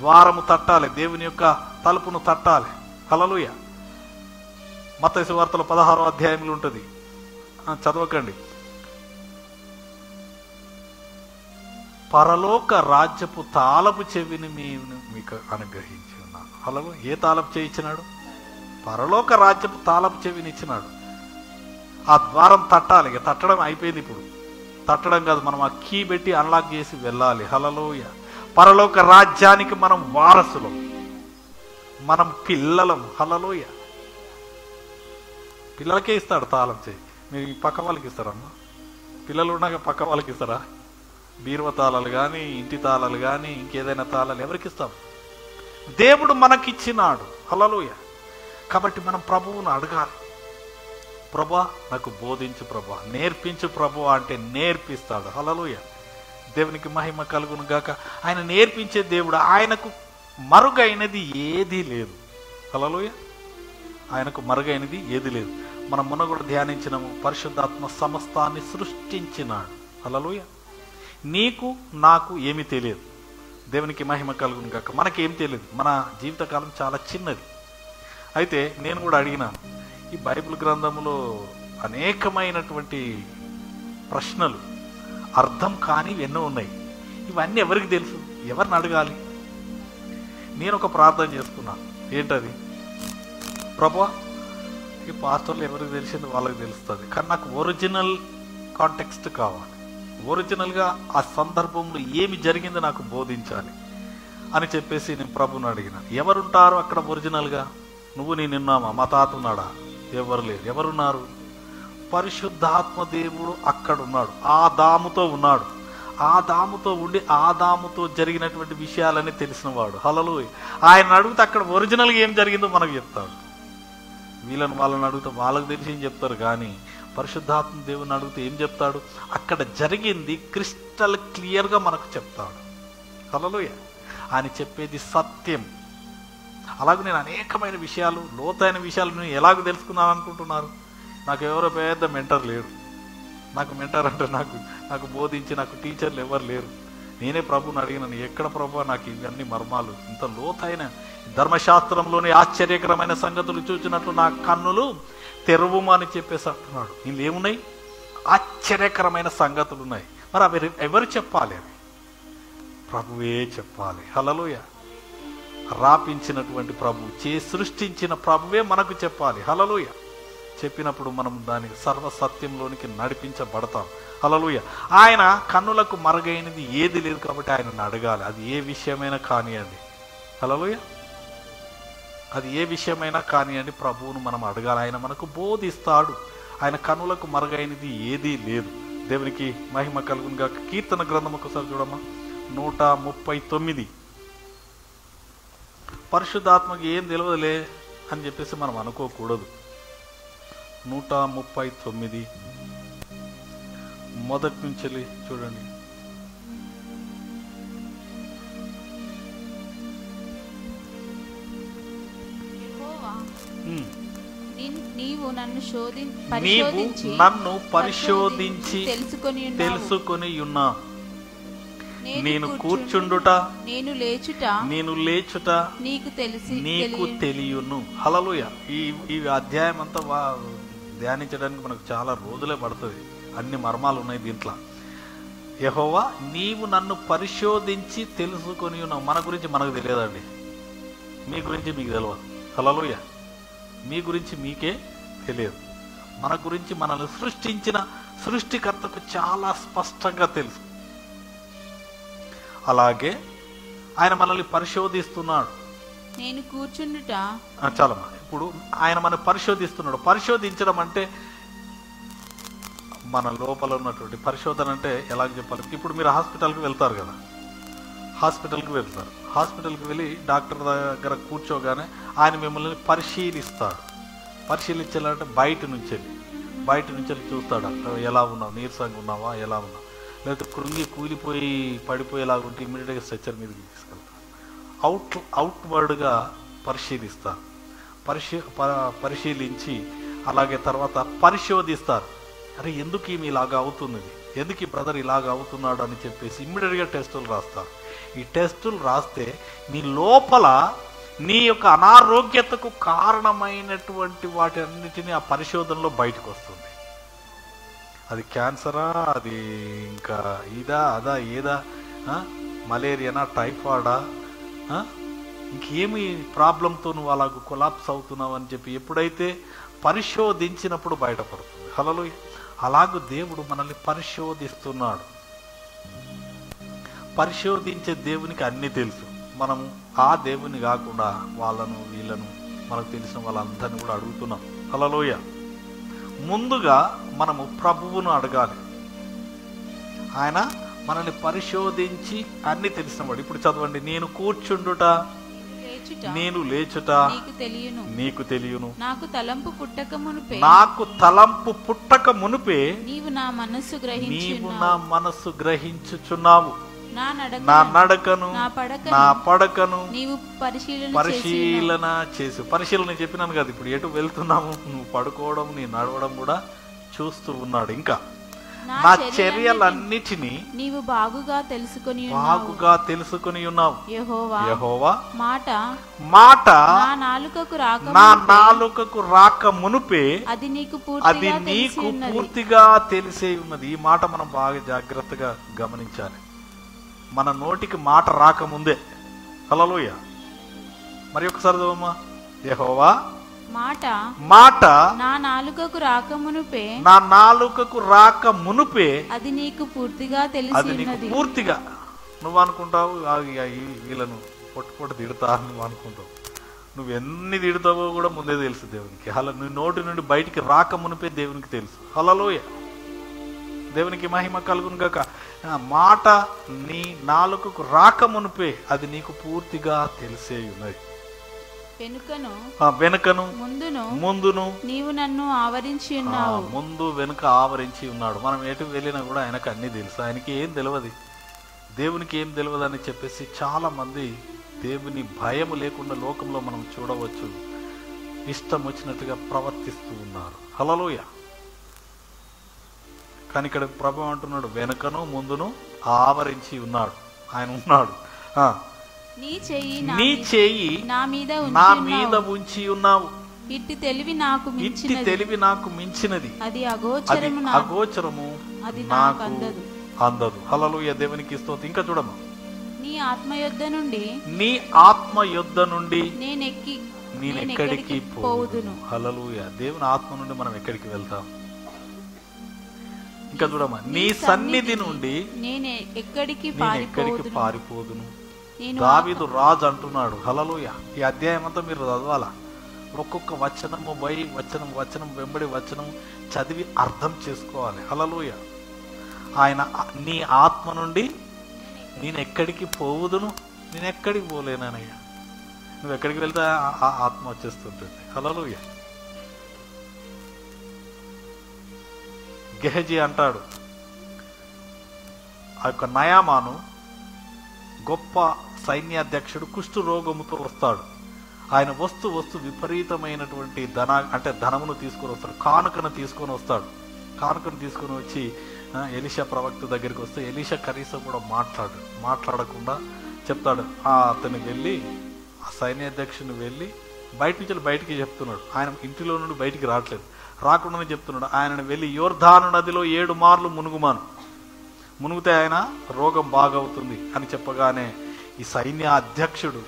ద్వారము తట్టాలి, దేవుని యొక్క తలుపును తట్టాలి. హల్లెలూయా. మత్తయి సువార్తలో 16వ అధ్యాయంలో ఉంటుంది, చదవకండి. పరలోక రాజ్యపు తాళపు చెవిని మీకు అనుగ్రహించి ఉన్నాను. హల్లెలూయా. ఏ తాళపు చెవి ఇచ్చినాడు? పరలోక రాజ్యపు తాళపు చెవిని ఇచ్చినాడు. ఆ ద్వారం తట్టాలి. ఇక తట్టడం అయిపోయింది. ఇప్పుడు తట్టడం కాదు, మనం ఆ కీ పెట్టి అన్లాక్ చేసి వెళ్ళాలి. హల్లెలూయా. పరలోక రాజ్యానికి మనం వారసులం, మనం పిల్లలం. హల్లెలూయా. పిల్లలకే ఇస్తాడు తాళం చేయి. మీరు పక్క వాళ్ళకి ఇస్తారమ్మా? పిల్లలు ఉన్నాక పక్క వాళ్ళకి ఇస్తారా? బీరువ తాళాలు కానీ, ఇంటి తాళాలు కానీ, ఇంకేదైనా తాళాలు ఎవరికి ఇస్తాం? దేవుడు మనకిచ్చినాడు. హల్లెలూయా. కాబట్టి మనం ప్రభువును అడగాలి. ప్రభా నాకు బోధించు ప్రభా, నేర్పించు ప్రభు అంటే నేర్పిస్తాడు. హల్లెలూయా. దేవునికి మహిమ కలుగును గాక. ఆయన నేర్పించే దేవుడు. ఆయనకు మరుగైనది ఏదీ లేదు. హల్లెలూయా. ఆయనకు మరుగైనది ఏది లేదు. మనం మొన్న కూడా ధ్యానించినాము, పరిశుద్ధాత్మ సమస్తాన్ని సృష్టించినాడు. హల్లెలూయా. నీకు నాకు ఏమీ తెలియదు. దేవునికి మహిమ కలుగును గాక. మనకేం తెలియదు. మన జీవితకాలం చాలా చిన్నది. అయితే నేను కూడా అడిగినాను, ఈ బైబిల్ గ్రంథంలో అనేకమైనటువంటి ప్రశ్నలు, అర్థం కాని ఎన్నో ఉన్నాయి. ఇవన్నీ ఎవరికి తెలుసు? ఎవరిని అడగాలి? నేను ఒక ప్రార్థన చేసుకున్నాను. ఏంటది? ప్రభువా, ఈ పాస్టర్లు ఎవరికి తెలిసింది వాళ్ళకి తెలుస్తుంది, కానీ నాకు ఒరిజినల్ కాంటెక్స్ట్ కావాలి. ఒరిజినల్గా ఆ సందర్భంలో ఏమి జరిగిందో నాకు బోధించాలి అని చెప్పేసి నేను ప్రభుని అడిగినాను. ఎవరుంటారు అక్కడ ఒరిజినల్గా? నువ్వు నేనున్నామా? మా తాత ఉన్నాడా? ఎవరు లేరు. ఎవరున్నారు? పరిశుద్ధాత్మ దేవుడు అక్కడ ఉన్నాడు. ఆదాముతో ఉన్నాడు. ఆదాముతో ఉండి ఆదాముతో జరిగినటువంటి విషయాలన్నీ తెలిసినవాడు. హల్లెలూయా. ఆయన అడిగితే అక్కడ ఒరిజినల్గా ఏం జరిగిందో మనకు చెప్తాడు. వాళ్ళని అడిగితే వాళ్ళకి తెలిసి ఏం చెప్తారు, కానీ పరిశుద్ధాత్మ దేవుని అడిగితే ఏం చెప్తాడు? అక్కడ జరిగింది క్రిస్టల్ క్లియర్గా మనకు చెప్తాడు. హల్లెలూయా. ఆయన చెప్పేది సత్యం. అలాగే నేను అనేకమైన విషయాలు, లోతైన విషయాలు నేను ఎలాగ తెలుసుకున్నాను అనుకుంటున్నారు? నాకు ఎవరో పెద్ద మెంటర్ లేడు. నాకు మెంటర్ అంటే నాకు బోధించి నాకు టీచర్లు ఎవరు లేరు. నేనే ప్రభుని అడిగినాను, ఎక్కడ ప్రభు నాకు ఇవన్నీ మర్మాలు, ఇంత లోతైన ధర్మశాస్త్రంలోని ఆశ్చర్యకరమైన సంగతులు చూచినట్లు నా కన్నులు తెరవుమని చెప్పేసి అంటున్నాడు. ఇందులో ఏమున్నాయి? ఆశ్చర్యకరమైన సంగతులు ఉన్నాయి. మరి అవి ఎవరు చెప్పాలి? అవి ప్రభువే చెప్పాలి. హల్లెలూయా. రాపించినటువంటి ప్రభు, సృష్టించిన ప్రభువే మనకు చెప్పాలి. హల్లెలూయా. చెప్పినప్పుడు మనం దానికి సర్వసత్యంలోనికి నడిపించబడతాం. హల్లెలూయా. ఆయన కన్నులకు మరుగైనది ఏది లేదు కాబట్టి ఆయనను అడగాలి. అది ఏ విషయమైనా కానివ్వండి. హల్లెలూయా. అది ఏ విషయమైనా కానివ్వండి, ప్రభువును మనం అడగాలి. ఆయన మనకు బోధిస్తాడు. ఆయన కన్నులకు మరుగైనది ఏదీ లేదు. దేవునికి మహిమ కలుగును గాక. కీర్తన గ్రంథం ఒకసారి చూడమ్మా, 139. పరిశుద్ధాత్మకి ఏం తెలియదులే అని చెప్పేసి మనం అనుకోకూడదు. 139 మొదటి నుంచి చూడండి. నీవు నన్ను పరిశోధించి తెలుసుకొని ఉన్నా. నేను కూర్చుండుట, నేను లేచుట నీకు తెలియను. హల్లెలూయా. ఈ అధ్యాయం అంతా ధ్యానించడానికి మనకు చాలా రోజులే పడుతుంది. అన్ని మర్మాలు ఉన్నాయి దీంట్లో. యెహోవా, నీవు నన్ను పరిశోధించి తెలుసుకొని ఉన్నావు. మన గురించి మనకు తెలియదండి. మీ గురించి మీకు తెలియదు. హల్లెలూయా. మీ గురించి మీకే తెలియదు. మన గురించి మనల్ని సృష్టించిన సృష్టికర్తకు చాలా స్పష్టంగా తెలుసు. అలాగే ఆయన మనల్ని పరిశోధిస్తున్నాడు. నేను కూర్చుండుట. చాలమ్మా. ఇప్పుడు ఆయన మనం పరిశోధిస్తున్నాడు. పరిశోధించడం అంటే మన లోపల ఉన్నటువంటి పరిశోధన అంటే ఎలాగ చెప్పాలి? ఇప్పుడు మీరు హాస్పిటల్కి వెళ్తారు కదా, హాస్పిటల్కి వెళ్ళి డాక్టర్ దగ్గర కూర్చోగానే ఆయన మిమ్మల్ని పరిశీలిస్తాడు. పరిశీలించాలంటే బయట నుంచి వెళ్ళి చూస్తాడు. ఎలా ఉన్నావు, నీరసంగా ఉన్నావా, ఎలా ఉన్నావు, లేకపోతే కృంగి కూలిపోయి పడిపోయేలాగా ఉంటే ఇమీడియట్గా స్ట్రెచ్చర్ మీదకి తీసుకెళ్తారు. అవుట్వర్డ్గా పరిశీలిస్తారు. పరిశీలించి అలాగే తర్వాత పరిశోధిస్తారు. అరే, ఎందుకు ఈమె ఇలాగా అవుతున్నది, ఎందుకు ఈ బ్రదర్ ఇలాగ అవుతున్నాడు అని చెప్పేసి ఇమ్మీడియట్గా టెస్టులు రాస్తారు. ఈ టెస్టులు రాస్తే నీ లోపల నీ యొక్క అనారోగ్యతకు కారణమైనటువంటి వాటి అన్నిటినీ ఆ పరిశోధనలో బయటకు వస్తుంది. అది క్యాన్సరా, అది ఇంకా ఇదా అదా ఏదా, మలేరియానా, టైఫాయిడా, ఇంకేమి ప్రాబ్లంతో నువ్వు అలాగ కొలాప్స్ అవుతున్నావు అని చెప్పి ఎప్పుడైతే పరిశోధించినప్పుడు బయటపడుతుంది. హల్లెలూయా. అలాగూ దేవుడు మనల్ని పరిశోధిస్తున్నాడు. పరిశోధించే దేవునికి అన్నీ తెలుసు. మనం ఆ దేవుని కాకుండా వాళ్ళను వీళ్ళను మనకు తెలిసిన వాళ్ళందరినీ కూడా అడుగుతున్నాం. హల్లెలూయా. ముందుగా మనము ప్రభువును అడగాలి. ఆయన మనల్ని పరిశోధించి అన్ని తెలిసినవాడు. ఇప్పుడు చదవండి, నేను కూర్చుండుట, నేను లేచుట నీకు తెలియను, నాకు తలంపు పుట్టక మునుపే నీవు నా మనస్సు గ్రహించుచున్నావు. నా నడకను నా పడకను నీవు పరిశీలన చేసి. పరిశీలన చెప్పినాను కదా, ఇప్పుడు ఎటు వెళ్తున్నాము, నువ్వు పడుకోవడం నీ నడవడం కూడా చూస్తూ ఉన్నాడు. ఇంకా నా చర్యలన్నిటినీ నీవు బాగుగా తెలుసుకొని ఉన్నావు. యెహోవా మాట నా నాలుకకు రాక మునుపే అది నీకు పూర్తిగా తెలిసే ఉన్నది. ఈ మాట మనం బాగా జాగ్రత్తగా గమనించాలి. మన నోటికి మాట రాకముందే. హల్లెలూయా. మరి ఒకసారి చదవమ్మా. యెహోవా మాట నా నాలుకకు రాక మునుపే అది నీకు పూర్తిగా పూర్తిగా. నువ్వు అనుకుంటావు వీళ్ళను పొట్టు తిడతా నువ్వు అనుకుంటావు. నువ్వు ఎన్ని తిడతావో కూడా ముందే తెలుసు దేవునికి. అలా నీ నోటి నుండి బయటికి రాక మునిపే దేవునికి తెలుసు. హల్లెలూయా. దేవునికి మహిమ కలుగును గాక. మాట నీ నాలుకకు రాక మునిపే అది నీకు పూర్తిగా తెలిసే ఉన్నది. వెనుకను ముందును నీవు నన్ను ఆవరించి ఉన్నావు. ముందు వెనుక ఆవరించి ఉన్నాడు. మనం ఎటు వెళ్ళినా కూడా ఆయనకు అన్ని తెలుసు. ఆయనకి ఏం తెలియదు, దేవునికి ఏం తెలియదు అని చెప్పేసి చాలా మంది దేవుని భయం లేకుండా లోకంలో మనం చూడవచ్చు, ఇష్టం వచ్చినట్టుగా ప్రవర్తిస్తూ ఉన్నారు. హల్లెలూయా. కానీ ఇక్కడ ప్రభువు అంటున్నాడు, వెనుకను ముందును ఆవరించి ఉన్నాడు. ఆయన ఉన్నాడు. నీ చెయ్యి నా మీద ఉంచి ఉన్నావు. ఇట్టి తెలివి నాకు మించినది. అది అగోచరము నాకు అందదు. హల్లెలూయా. దేవునికి స్తోత్రం. ఇంకా చూడమ్మా. నీ ఆత్మ యొద్ద నుండి నేనెక్కడికి పోవుదును. హల్లెలూయా. దేవుని ఆత్మ నుండి మనం ఎక్కడికి వెళ్తాం? ఇంకా చూడమ్మా. నీ సన్నిధి నుండి నేను ఎక్కడికి పారిపోదును. దావీదు రాజు అంటున్నాడు. హల్లెలూయా. ఈ అధ్యాయం అంతా మీరు చదవాలా. ఒక్కొక్క వచనము వచనం వెంబడి వచనం చదివి అర్థం చేసుకోవాలి. హల్లెలూయా. ఆయన నీ ఆత్మ నుండి నేను ఎక్కడికి పోవుదును. నేను ఎక్కడికి పోలేనయ్యా. నువ్వు ఎక్కడికి వెళ్తే ఆ ఆత్మ వచ్చేస్తుంటుంది. హల్లెలూయా. గెహజీ అంటాడు, ఆ యొక్క నయామాను గొప్ప సైన్యాధ్యక్షుడు కుష్ఠు రోగముతో వస్తాడు. ఆయన వస్తూ విపరీతమైనటువంటి ధనమును తీసుకొని వస్తాడు. కానుకను తీసుకొని వస్తాడు. కానుకను తీసుకొని వచ్చి ఎలీషా ప్రవక్త దగ్గరికి వస్తే ఎలీషా కనీసం కూడా మాట్లాడకుండా చెప్తాడు. అతను వెళ్ళి ఆ సైన్యాధ్యక్షుని వెళ్ళి బయటికి చెప్తున్నాడు. ఆయన ఇంటిలో నుండి బయటికి రాకుండానే చెప్తున్నాడు. ఆయనను వెళ్ళి యోర్దాను నదిలో 7 మార్లు మునుగుతే ఆయన రోగం బాగవుతుంది అని చెప్పగానే ఈ సైన్య అధ్యక్షుడు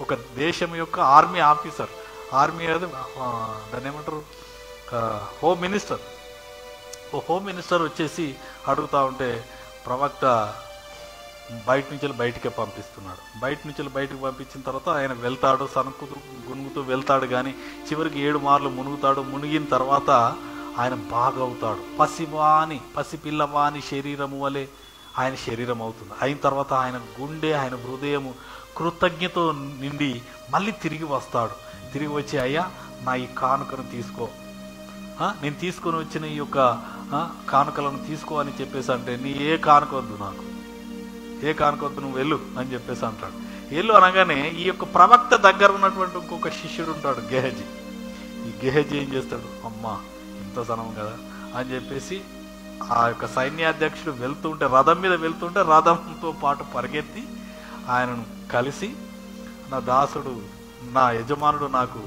ఒక దేశం యొక్క ఆర్మీ ఆఫీసర్, దాన్ని ఏమంటారు, హోమ్ మినిస్టర్ వచ్చేసి అడుగుతా ఉంటే ప్రవక్త బయటికి పంపిస్తున్నాడు. బయటికి పంపించిన తర్వాత ఆయన వెళ్తాడు, గునుగుతూ వెళ్తాడు. కానీ చివరికి 7 మార్లు మునిగిన తర్వాత ఆయన బాగవుతాడు. పసిపిల్లవాని శరీరము వలె ఆయన శరీరం అవుతుంది. అయిన తర్వాత ఆయన గుండె, ఆయన హృదయము కృతజ్ఞత నిండి మళ్ళీ తిరిగి వస్తాడు. తిరిగి వచ్చి, అయ్యా నా ఈ కానుకను తీసుకో, నేను తీసుకొని వచ్చిన ఈ యొక్క కానుకలను తీసుకో అని చెప్పేసి అంటే, నీ ఏ కానుక వద్దు, నువ్వు వెళ్ళు అని చెప్పేసి అంటాడు. వెళ్ళు అనగానే ఈ యొక్క ప్రవక్త దగ్గర ఉన్నటువంటి ఇంకొక శిష్యుడు ఉంటాడు, గెహజీ. ఈ గెహజీ ఏం చేస్తాడు, అమ్మా ఇంత సనం కదా అని చెప్పేసి ఆ యొక్క సైన్యాధ్యక్షుడు వెళ్తుంటే, రథం మీద వెళ్తుంటే రథంతో పాటు పరిగెత్తి ఆయనను కలిసి, నా దాసుడు, నా యజమానుడు నాకు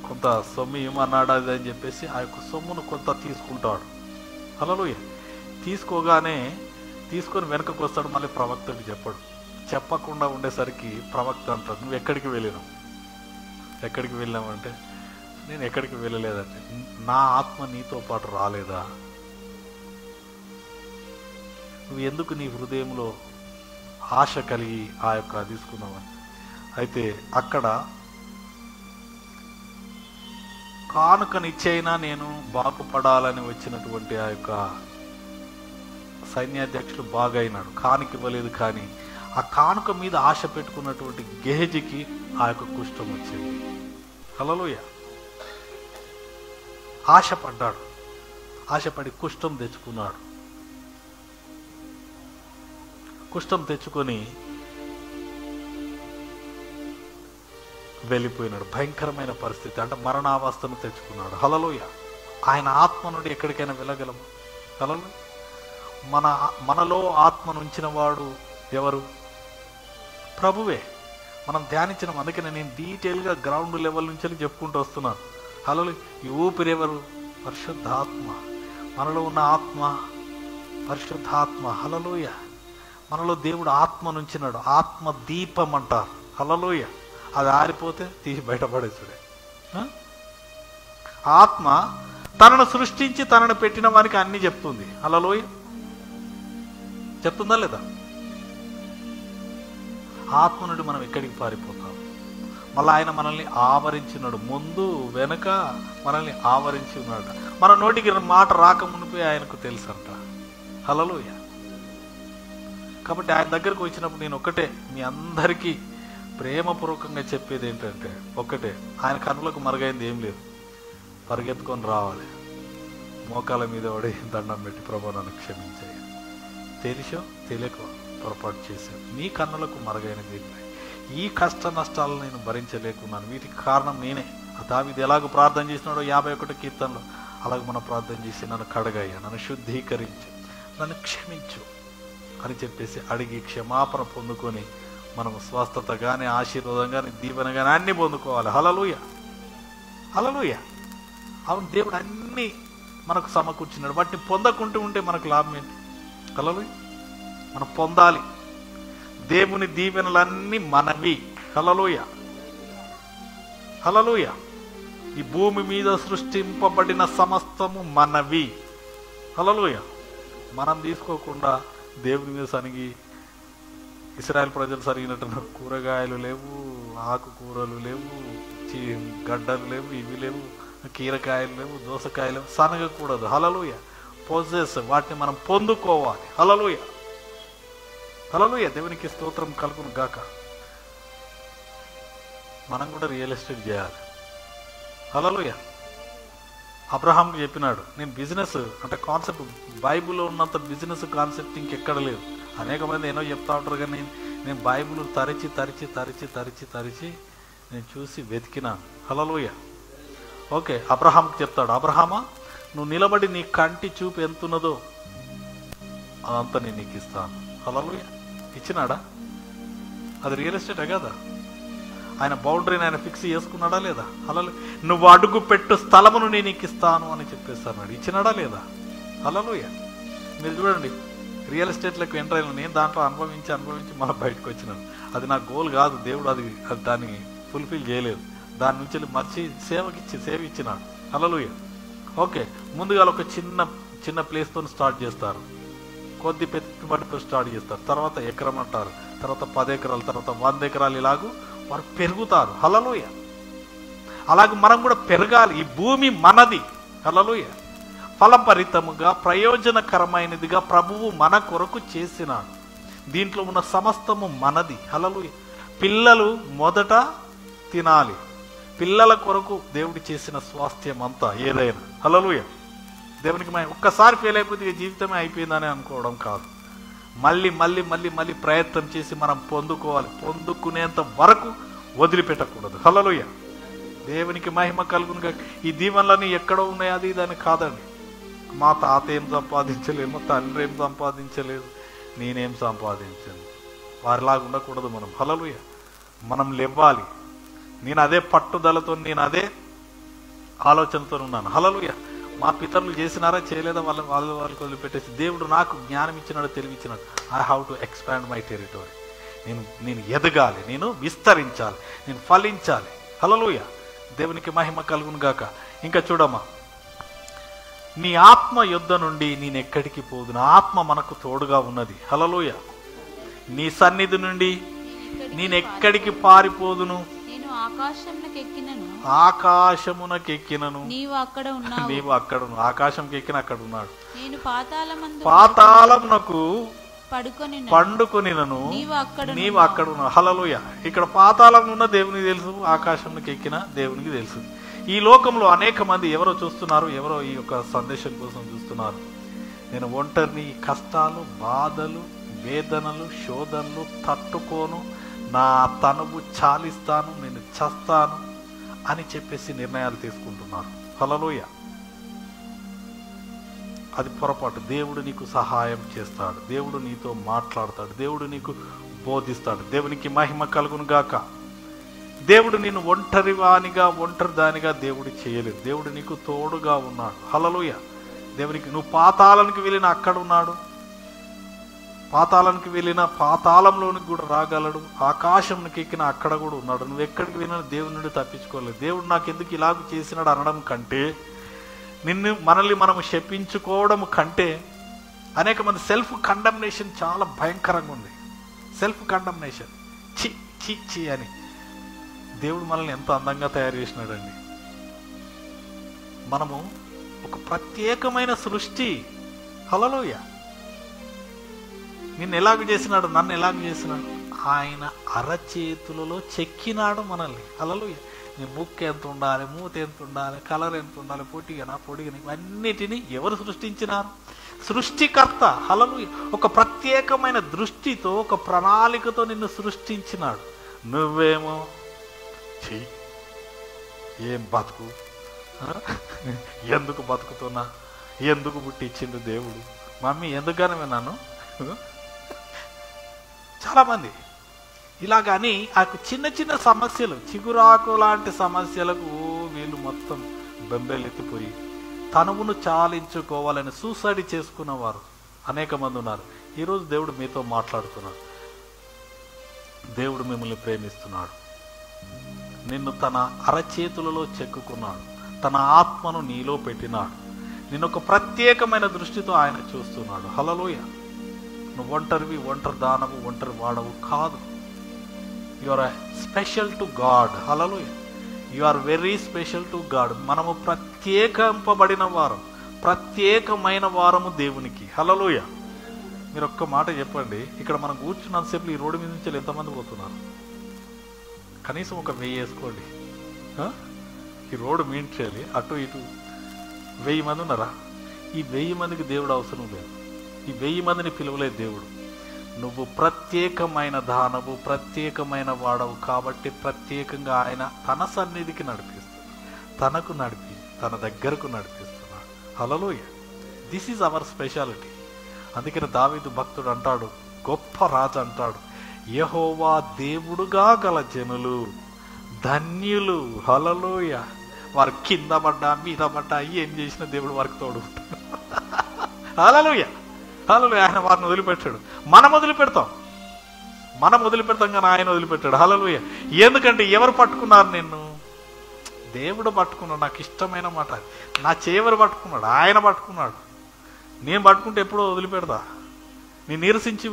కొంత సొమ్ము ఇవ్వమన్నాడు అది అని చెప్పేసి ఆ యొక్క సొమ్మును కొంత తీసుకుంటాడు. హల్లెలూయా. తీసుకొని వెనకకు వస్తాడు. మళ్ళీ ప్రవక్తకు చెప్పాడు. చెప్పకుండా ఉండేసరికి ప్రవక్త అంటాడు, నువ్వు ఎక్కడికి వెళ్ళినావు? ఎక్కడికి వెళ్ళామంటే, నేను ఎక్కడికి వెళ్ళలేదంటే, నా ఆత్మ నీతో పాటు రాలేదా? నువ్వు ఎందుకు నీ హృదయంలో ఆశ కలిగి ఆ యొక్క తీసుకున్నావని. అయితే అక్కడ కానుకనిచ్చైనా నేను బాగుపడాలని వచ్చినటువంటి ఆ యొక్క సైన్యాధ్యక్షుడు బాగా అయినాడు. కానుక ఇవ్వలేదు, కానీ ఆ కానుక మీద ఆశ పెట్టుకున్నటువంటి గేహజీకి ఆ యొక్క కుష్ఠం వచ్చింది. హల్లెలూయా. ఆశపడ్డాడు. ఆశపడి కుష్ఠం తెచ్చుకున్నాడు. కుష్ఠం తెచ్చుకొని వెళ్ళిపోయినాడు. భయంకరమైన పరిస్థితి, అంటే మరణావస్థను తెచ్చుకున్నాడు. హల్లెలూయా. ఆయన ఆత్మ నుండి ఎక్కడికైనా వెళ్ళగలము? హల్లెలూయా. మనలో ఆత్మను ఉంచిన వాడు ఎవరు? ప్రభువే. మనం ధ్యానించిన, అందుకనే నేను డీటెయిల్గా గ్రౌండ్ లెవెల్ నుంచి చెప్పుకుంటూ వస్తున్నాను. హల్లెలూయా. ఈ ఊపిరెవరు? పరిశుద్ధాత్మ. మనలో ఉన్న ఆత్మ పరిశుద్ధాత్మ. హల్లెలూయా. మనలో దేవుడు ఆత్మ నుంచినాడు. ఆత్మ దీపం అంటారు. హల్లెలూయా. అది ఆరిపోతే తీసి బయటపడేసుడే. ఆత్మ తనను సృష్టించి తనను పెట్టిన వానికి అన్ని చెప్తుంది. హల్లెలూయా. చెప్తుందా లేదా? ఆత్మ నుండి మనం ఎక్కడికి పారిపోతాం? మళ్ళీ ఆయన మనల్ని ఆవరించినాడు. ముందు వెనుక మనల్ని ఆవరించి ఉన్నాడు. మన నోటికి మాట రాకమునిపై ఆయనకు తెలుసు అంట. హల్లెలూయా. కాబట్టి ఆయన దగ్గరకు వచ్చినప్పుడు నేను ఒకటే మీ అందరికీ ప్రేమపూర్వకంగా చెప్పేది ఏంటంటే, ఒకటే, ఆయన కన్నులకు మరుగైంది ఏం లేదు. పరిగెత్తుకొని రావాలి, మోకాల మీద పడి దండం పెట్టి, ప్రభు నన్ను క్షమించాయి, తెలిసో తెలియకో పొరపాటు చేశాను, నీ కన్నులకు మరుగైనది ఏం లేదు, ఈ కష్ట నష్టాలను నేను భరించలేకున్నాను, వీటికి కారణం నేనే. దావీదు ఎలాగో ప్రార్థన చేసినాడో 51 కీర్తనలో, అలాగే మనం ప్రార్థన చేసి నన్ను కడగయ్యా, నన్ను శుద్ధీకరించు, నన్ను క్షమించు అని చెప్పేసి అడిగి క్షమాపణ పొందుకొని మనము స్వస్థత కానీ, ఆశీర్వాదం కానీ, దీవెన కానీ అన్నీ పొందుకోవాలి. హల్లెలూయా. హల్లెలూయా. అవును, దేవుడు అన్నీ మనకు సమకూర్చున్నాడు. వాటిని పొందకుంటూ ఉంటే మనకు లాభం ఏంటి? హల్లెలూయా. మనం పొందాలి. దేవుని దీవెనలన్నీ మనవి. హల్లెలూయా. హల్లెలూయా. ఈ భూమి మీద సృష్టింపబడిన సమస్తము మనవి. హల్లెలూయా. మనం తీసుకోకుండా దేవుని మీద సనిగి, ఇశ్రాయేల్ ప్రజలు సరిగినట్టు కూరగాయలు లేవు, ఆకుకూరలు లేవు, గడ్డలు లేవు, ఇవి లేవు, కీరకాయలు లేవు, దోసకాయలు లేవు, సనగకూడదు. హల్లెలూయా. పొజెస్, వాటిని మనం పొందుకోవాలి. హల్లెలూయా. హల్లెలూయా. దేవునికి స్తోత్రం కలుగును గాక. మనం కూడా రియల్ ఎస్టేట్ చేయాలి. హల్లెలూయా. అబ్రహాంకి చెప్పినాడు, నేను బిజినెస్ అంటే కాన్సెప్ట్, బైబిల్లో ఉన్నంత బిజినెస్ కాన్సెప్ట్ ఇంకెక్కడ లేదు. అనేక మంది ఏమో చెప్తా ఉంటారు, కానీ నేను బైబిల్ తరిచి తరిచి తరిచి తరిచి తరిచి నేను చూసి వెతికినాను. హల్లెలూయా. ఓకే, అబ్రహాంకి చెప్తాడు, అబ్రహామా, నువ్వు నిలబడి నీ కంటి చూపు ఎంతున్నదో అదంతా నేను నీకు ఇస్తాను. హల్లెలూయా. ఇచ్చినాడా? అది రియల్ ఎస్టేటే కదా. ఆయన బౌండరీని ఆయన ఫిక్స్ చేసుకున్నాడా లేదా? హల్లెలూయా. నువ్వు అడుగు పెట్టు స్థలమును నేను నీకు ఇస్తాను అని చెప్పేస్తాడు. ఇచ్చినాడా లేదా? హల్లెలూయా. మీరు చూడండి, రియల్ ఎస్టేట్లకు ఎంటర్ అయినా నేను దాంట్లో అనుభవించి మళ్ళీ బయటకు వచ్చినాను. అది నా గోల్ కాదు. దేవుడు అది దాన్ని ఫుల్ఫిల్ చేయలేదు. దాని నుంచి మర్చి సేవ ఇచ్చినాడు. హల్లెలూయా. ఓకే, ముందుగా ఒక చిన్న ప్లేస్తో స్టార్ట్ చేస్తారు, కొద్ది పెట్టుబడితో స్టార్ట్ చేస్తారు, తర్వాత ఎకరం అంటారు, తర్వాత 10 ఎకరాలు, తర్వాత 100 ఎకరాలు, ఇలాగూ వారు పెరుగుతారు. హల్లెలూయా. అలాగే మనం కూడా పెరగాలి. ఈ భూమి మనది. హల్లెలూయా. ఫలభరితముగా ప్రయోజనకరమైనదిగా ప్రభువు మన కొరకు చేసినాడు. దీంట్లో ఉన్న సమస్తము మనది. హల్లెలూయా. పిల్లలు మొదట తినాలి. పిల్లల కొరకు దేవుడు చేసిన స్వాస్థ్యం అంతా ఏదైనా. హల్లెలూయా. దేవునికి ఒక్కసారి ఫెయిల్ అయిపోతే జీవితమే అయిపోయిందని అనుకోవడం కాదు. మళ్ళీ మళ్ళీ మళ్ళీ మళ్ళీ ప్రయత్నం చేసి మనం పొందుకోవాలి. పొందుకునేంత వరకు వదిలిపెట్టకూడదు. హల్లెలూయా. దేవునికి మహిమ కలుగునుగా. ఈ దీవెనలన్నీ ఎక్కడో ఉన్నాయి, అది ఇదని కాదండి. మా తాత ఏం సంపాదించలేదు, మా తండ్రి ఏం సంపాదించలేదు, నేనేం సంపాదించాను. వారిలాగా ఉండకూడదు మనం. హల్లెలూయా. మనం లేవాలి. నేను అదే పట్టుదలతో, నేను అదే ఆలోచనతో ఉన్నాను. హల్లెలూయా. మా పితరులు చేసినారా చేయలేదా వాళ్ళకి వదిలిపెట్టేసి, దేవుడు నాకు జ్ఞానం ఇచ్చినాడు, తెలివి ఇచ్చినాడు. I have to expand my territory. నేను ఎదగాలి, నేను విస్తరించాలి, నేను ఫలించాలి. హల్లెలూయా. దేవునికి మహిమ కలుగును గాక. ఇంకా చూడమ్మా, నీ ఆత్మ యుద్ధ నుండి నేను ఎక్కడికి పోదును. ఆత్మ మనకు తోడుగా ఉన్నది. హల్లెలూయా. నీ సన్నిధి నుండి నేను ఎక్కడికి పారిపోదును. ఆకాశమునకెక్కినను నీవు అక్కడ ఉన్నావు. ఆకాశంకి ఎక్కిన అక్కడ ఉన్నాడు. పాతాళమునకు పండుకొనినను నీవు అక్కడ ఉన్నావు. హల్లెలూయా. ఇక్కడ పాతాళం ఉన్న దేవునికి తెలుసు, ఆకాశంకి ఎక్కిన దేవునికి తెలుసు. ఈ లోకంలో అనేక మంది ఎవరో చూస్తున్నారు, ఎవరో ఈ యొక్క సందేశం కోసం చూస్తున్నారు. నేను ఒంటరిని, కష్టాలు, బాధలు, వేదనలు, శోధనలు తట్టుకోను, నా తనువు చాలిస్తాను, నేను చస్తాను అని చెప్పేసి నిర్ణయాలు తీసుకుంటున్నారు. హల్లెలూయా. అది పొరపాటు. దేవుడు నీకు సహాయం చేస్తాడు, దేవుడు నీతో మాట్లాడతాడు, దేవుడు నీకు బోధిస్తాడు. దేవునికి మహిమ కలుగును గాక. దేవుడు నిన్ను ఒంటరి దానిగా దేవుడు చేయలేదు. దేవుడు నీకు తోడుగా ఉన్నాడు. హల్లెలూయా. దేవునికి, నువ్వు పాతాళానికి వెళ్ళిన అక్కడ ఉన్నాడు, పాతాళానికి వెళ్ళిన పాతాళంలోనికి కూడా రాగలడు, ఆకాశంకి ఎక్కిన అక్కడ కూడా ఉన్నాడు. నువ్వు ఎక్కడికి వెళ్ళినా దేవుడి నుండి తప్పించుకోలేదు. దేవుడు నాకు ఎందుకు ఇలాగ చేసినాడు అనడం కంటే, మనల్ని మనము శపించుకోవడం కంటే, అనేక మంది సెల్ఫ్ కండమ్నేషన్ చాలా భయంకరంగా ఉంది. సెల్ఫ్ కండమ్నేషన్, చి చి చి అని. దేవుడు మనల్ని ఎంత అందంగా తయారు చేసినాడండి. మనము ఒక ప్రత్యేకమైన సృష్టి. హల్లెలూయా. నిన్ను ఎలాగ చేసినాడు, నన్ను ఎలాగ చేసినాడు? ఆయన అరచేతులలో చెక్కినాడు మనల్ని. హల్లెలూయా. నీ ముక్కు ఎంత ఉండాలి, మూత ఎంత ఉండాలి, కలర్ ఎంత ఉండాలి, పొట్టిగా ఇవన్నిటినీ ఎవరు సృష్టించినారు? సృష్టికర్త. హల్లెలూయా. ఒక ప్రత్యేకమైన దృష్టితో, ఒక ప్రణాళికతో నిన్ను సృష్టించినాడు. నువ్వేమో ఏం బతుకు, ఎందుకు బతుకుతున్నా, ఎందుకు పుట్టించిండు దేవుడు, మమ్మీ ఎందుకనే నన్ను. చాలామంది ఇలాగని ఆ చిన్న చిన్న సమస్యలు, చిగురాకు లాంటి సమస్యలకు వీళ్ళు మొత్తం బెంబేలెత్తిపోయి తనువును చాలించుకోవాలని సూసైడ్ చేసుకున్నవారు అనేక మంది ఉన్నారు. ఈరోజు దేవుడు మీతో మాట్లాడుతున్నాడు. దేవుడు మిమ్మల్ని ప్రేమిస్తున్నాడు. నిన్ను తన అరచేతులలో చెక్కుకున్నాడు, తన ఆత్మను నీలో పెట్టినాడు. నిన్ను ఒక ప్రత్యేకమైన దృష్టితో ఆయన చూస్తున్నాడు. హల్లెలూయా. నువ్వు ఒంటరి దానవు, ఒంటరి వాడవు కాదు. You are special to God. Hallelujah. You are very special to God. మనము ప్రత్యేకింపబడిన వారం, ప్రత్యేకమైన వారము దేవునికి. హల్లెలూయా. మీరు ఒక్క మాట చెప్పండి, ఇక్కడ మనం కూర్చున్నంతసేపు ఈ రోడ్డు మీద నుంచి ఎంతమంది పోతున్నారు? కనీసం ఒక 1000 వేసుకోండి. ఈ రోడ్డు మెయింటైన్ చేయాలి, అటు ఇటు 1000 మంది ఉన్నారా? ఈ 1000 మందికి దేవుడు అవసరం లేదు. ఈ 1000 మందిని పిలవలేదు దేవుడు. నువ్వు ప్రత్యేకమైన దానవు, ప్రత్యేకమైన వాడవు కాబట్టి ప్రత్యేకంగా ఆయన తన సన్నిధికి నడిపిస్తున్నాడు, తనకు తన దగ్గరకు నడిపిస్తున్నాడు. హల్లెలూయా. This is our speciality. అందుకని దావీదు భక్తుడు అంటాడు, గొప్ప రాజు అంటాడు, యెహోవా దేవుడుగా గల జనులు ధన్యులు. హల్లెలూయా. వారు కింద పడ్డా మీద పడ్డా ఏం చేసిన దేవుడు వారికి తోడు. హల్లెలూయా. హల్లెలూయా. ఆయన వారిని వదిలిపెట్టాడు. మనం వదిలిపెడతాం కానీ ఆయన వదిలిపెట్టాడు. హల్లెలూయా. ఎందుకంటే ఎవరు పట్టుకున్నారు నిన్ను? దేవుడు పట్టుకున్నాడు. నాకు ఇష్టమైన మాట, నా చేవరు పట్టుకున్నాడు, ఆయన పట్టుకున్నాడు. నేను పట్టుకుంటే ఎప్పుడో వదిలిపెడతా, నేను నీరసించి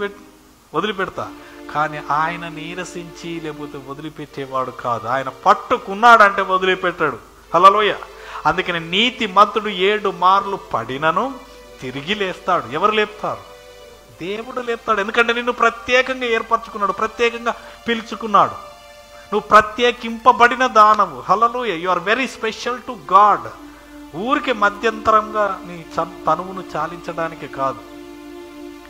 వదిలిపెడతా. కానీ ఆయన నీరసించి లేకపోతే వదిలిపెట్టేవాడు కాదు. ఆయన పట్టుకున్నాడంటే వదిలిపెట్టాడు. హల్లెలూయా. అందుకని నీతి మంతుడు 7 మార్లు పడినను తిరిగి లేస్తాడు. ఎవరు లేపుతారు? దేవుడు లేపుతాడు. ఎందుకంటే నిన్ను ప్రత్యేకంగా ఏర్పరచుకున్నాడు, ప్రత్యేకంగా పిలుచుకున్నాడు. నువ్వు ప్రత్యేకింపబడిన దానవు. హల్లెలూయా. You are very special to God. ఊరికి మధ్యంతరంగా నీ తనువును చాలించడానికి కాదు,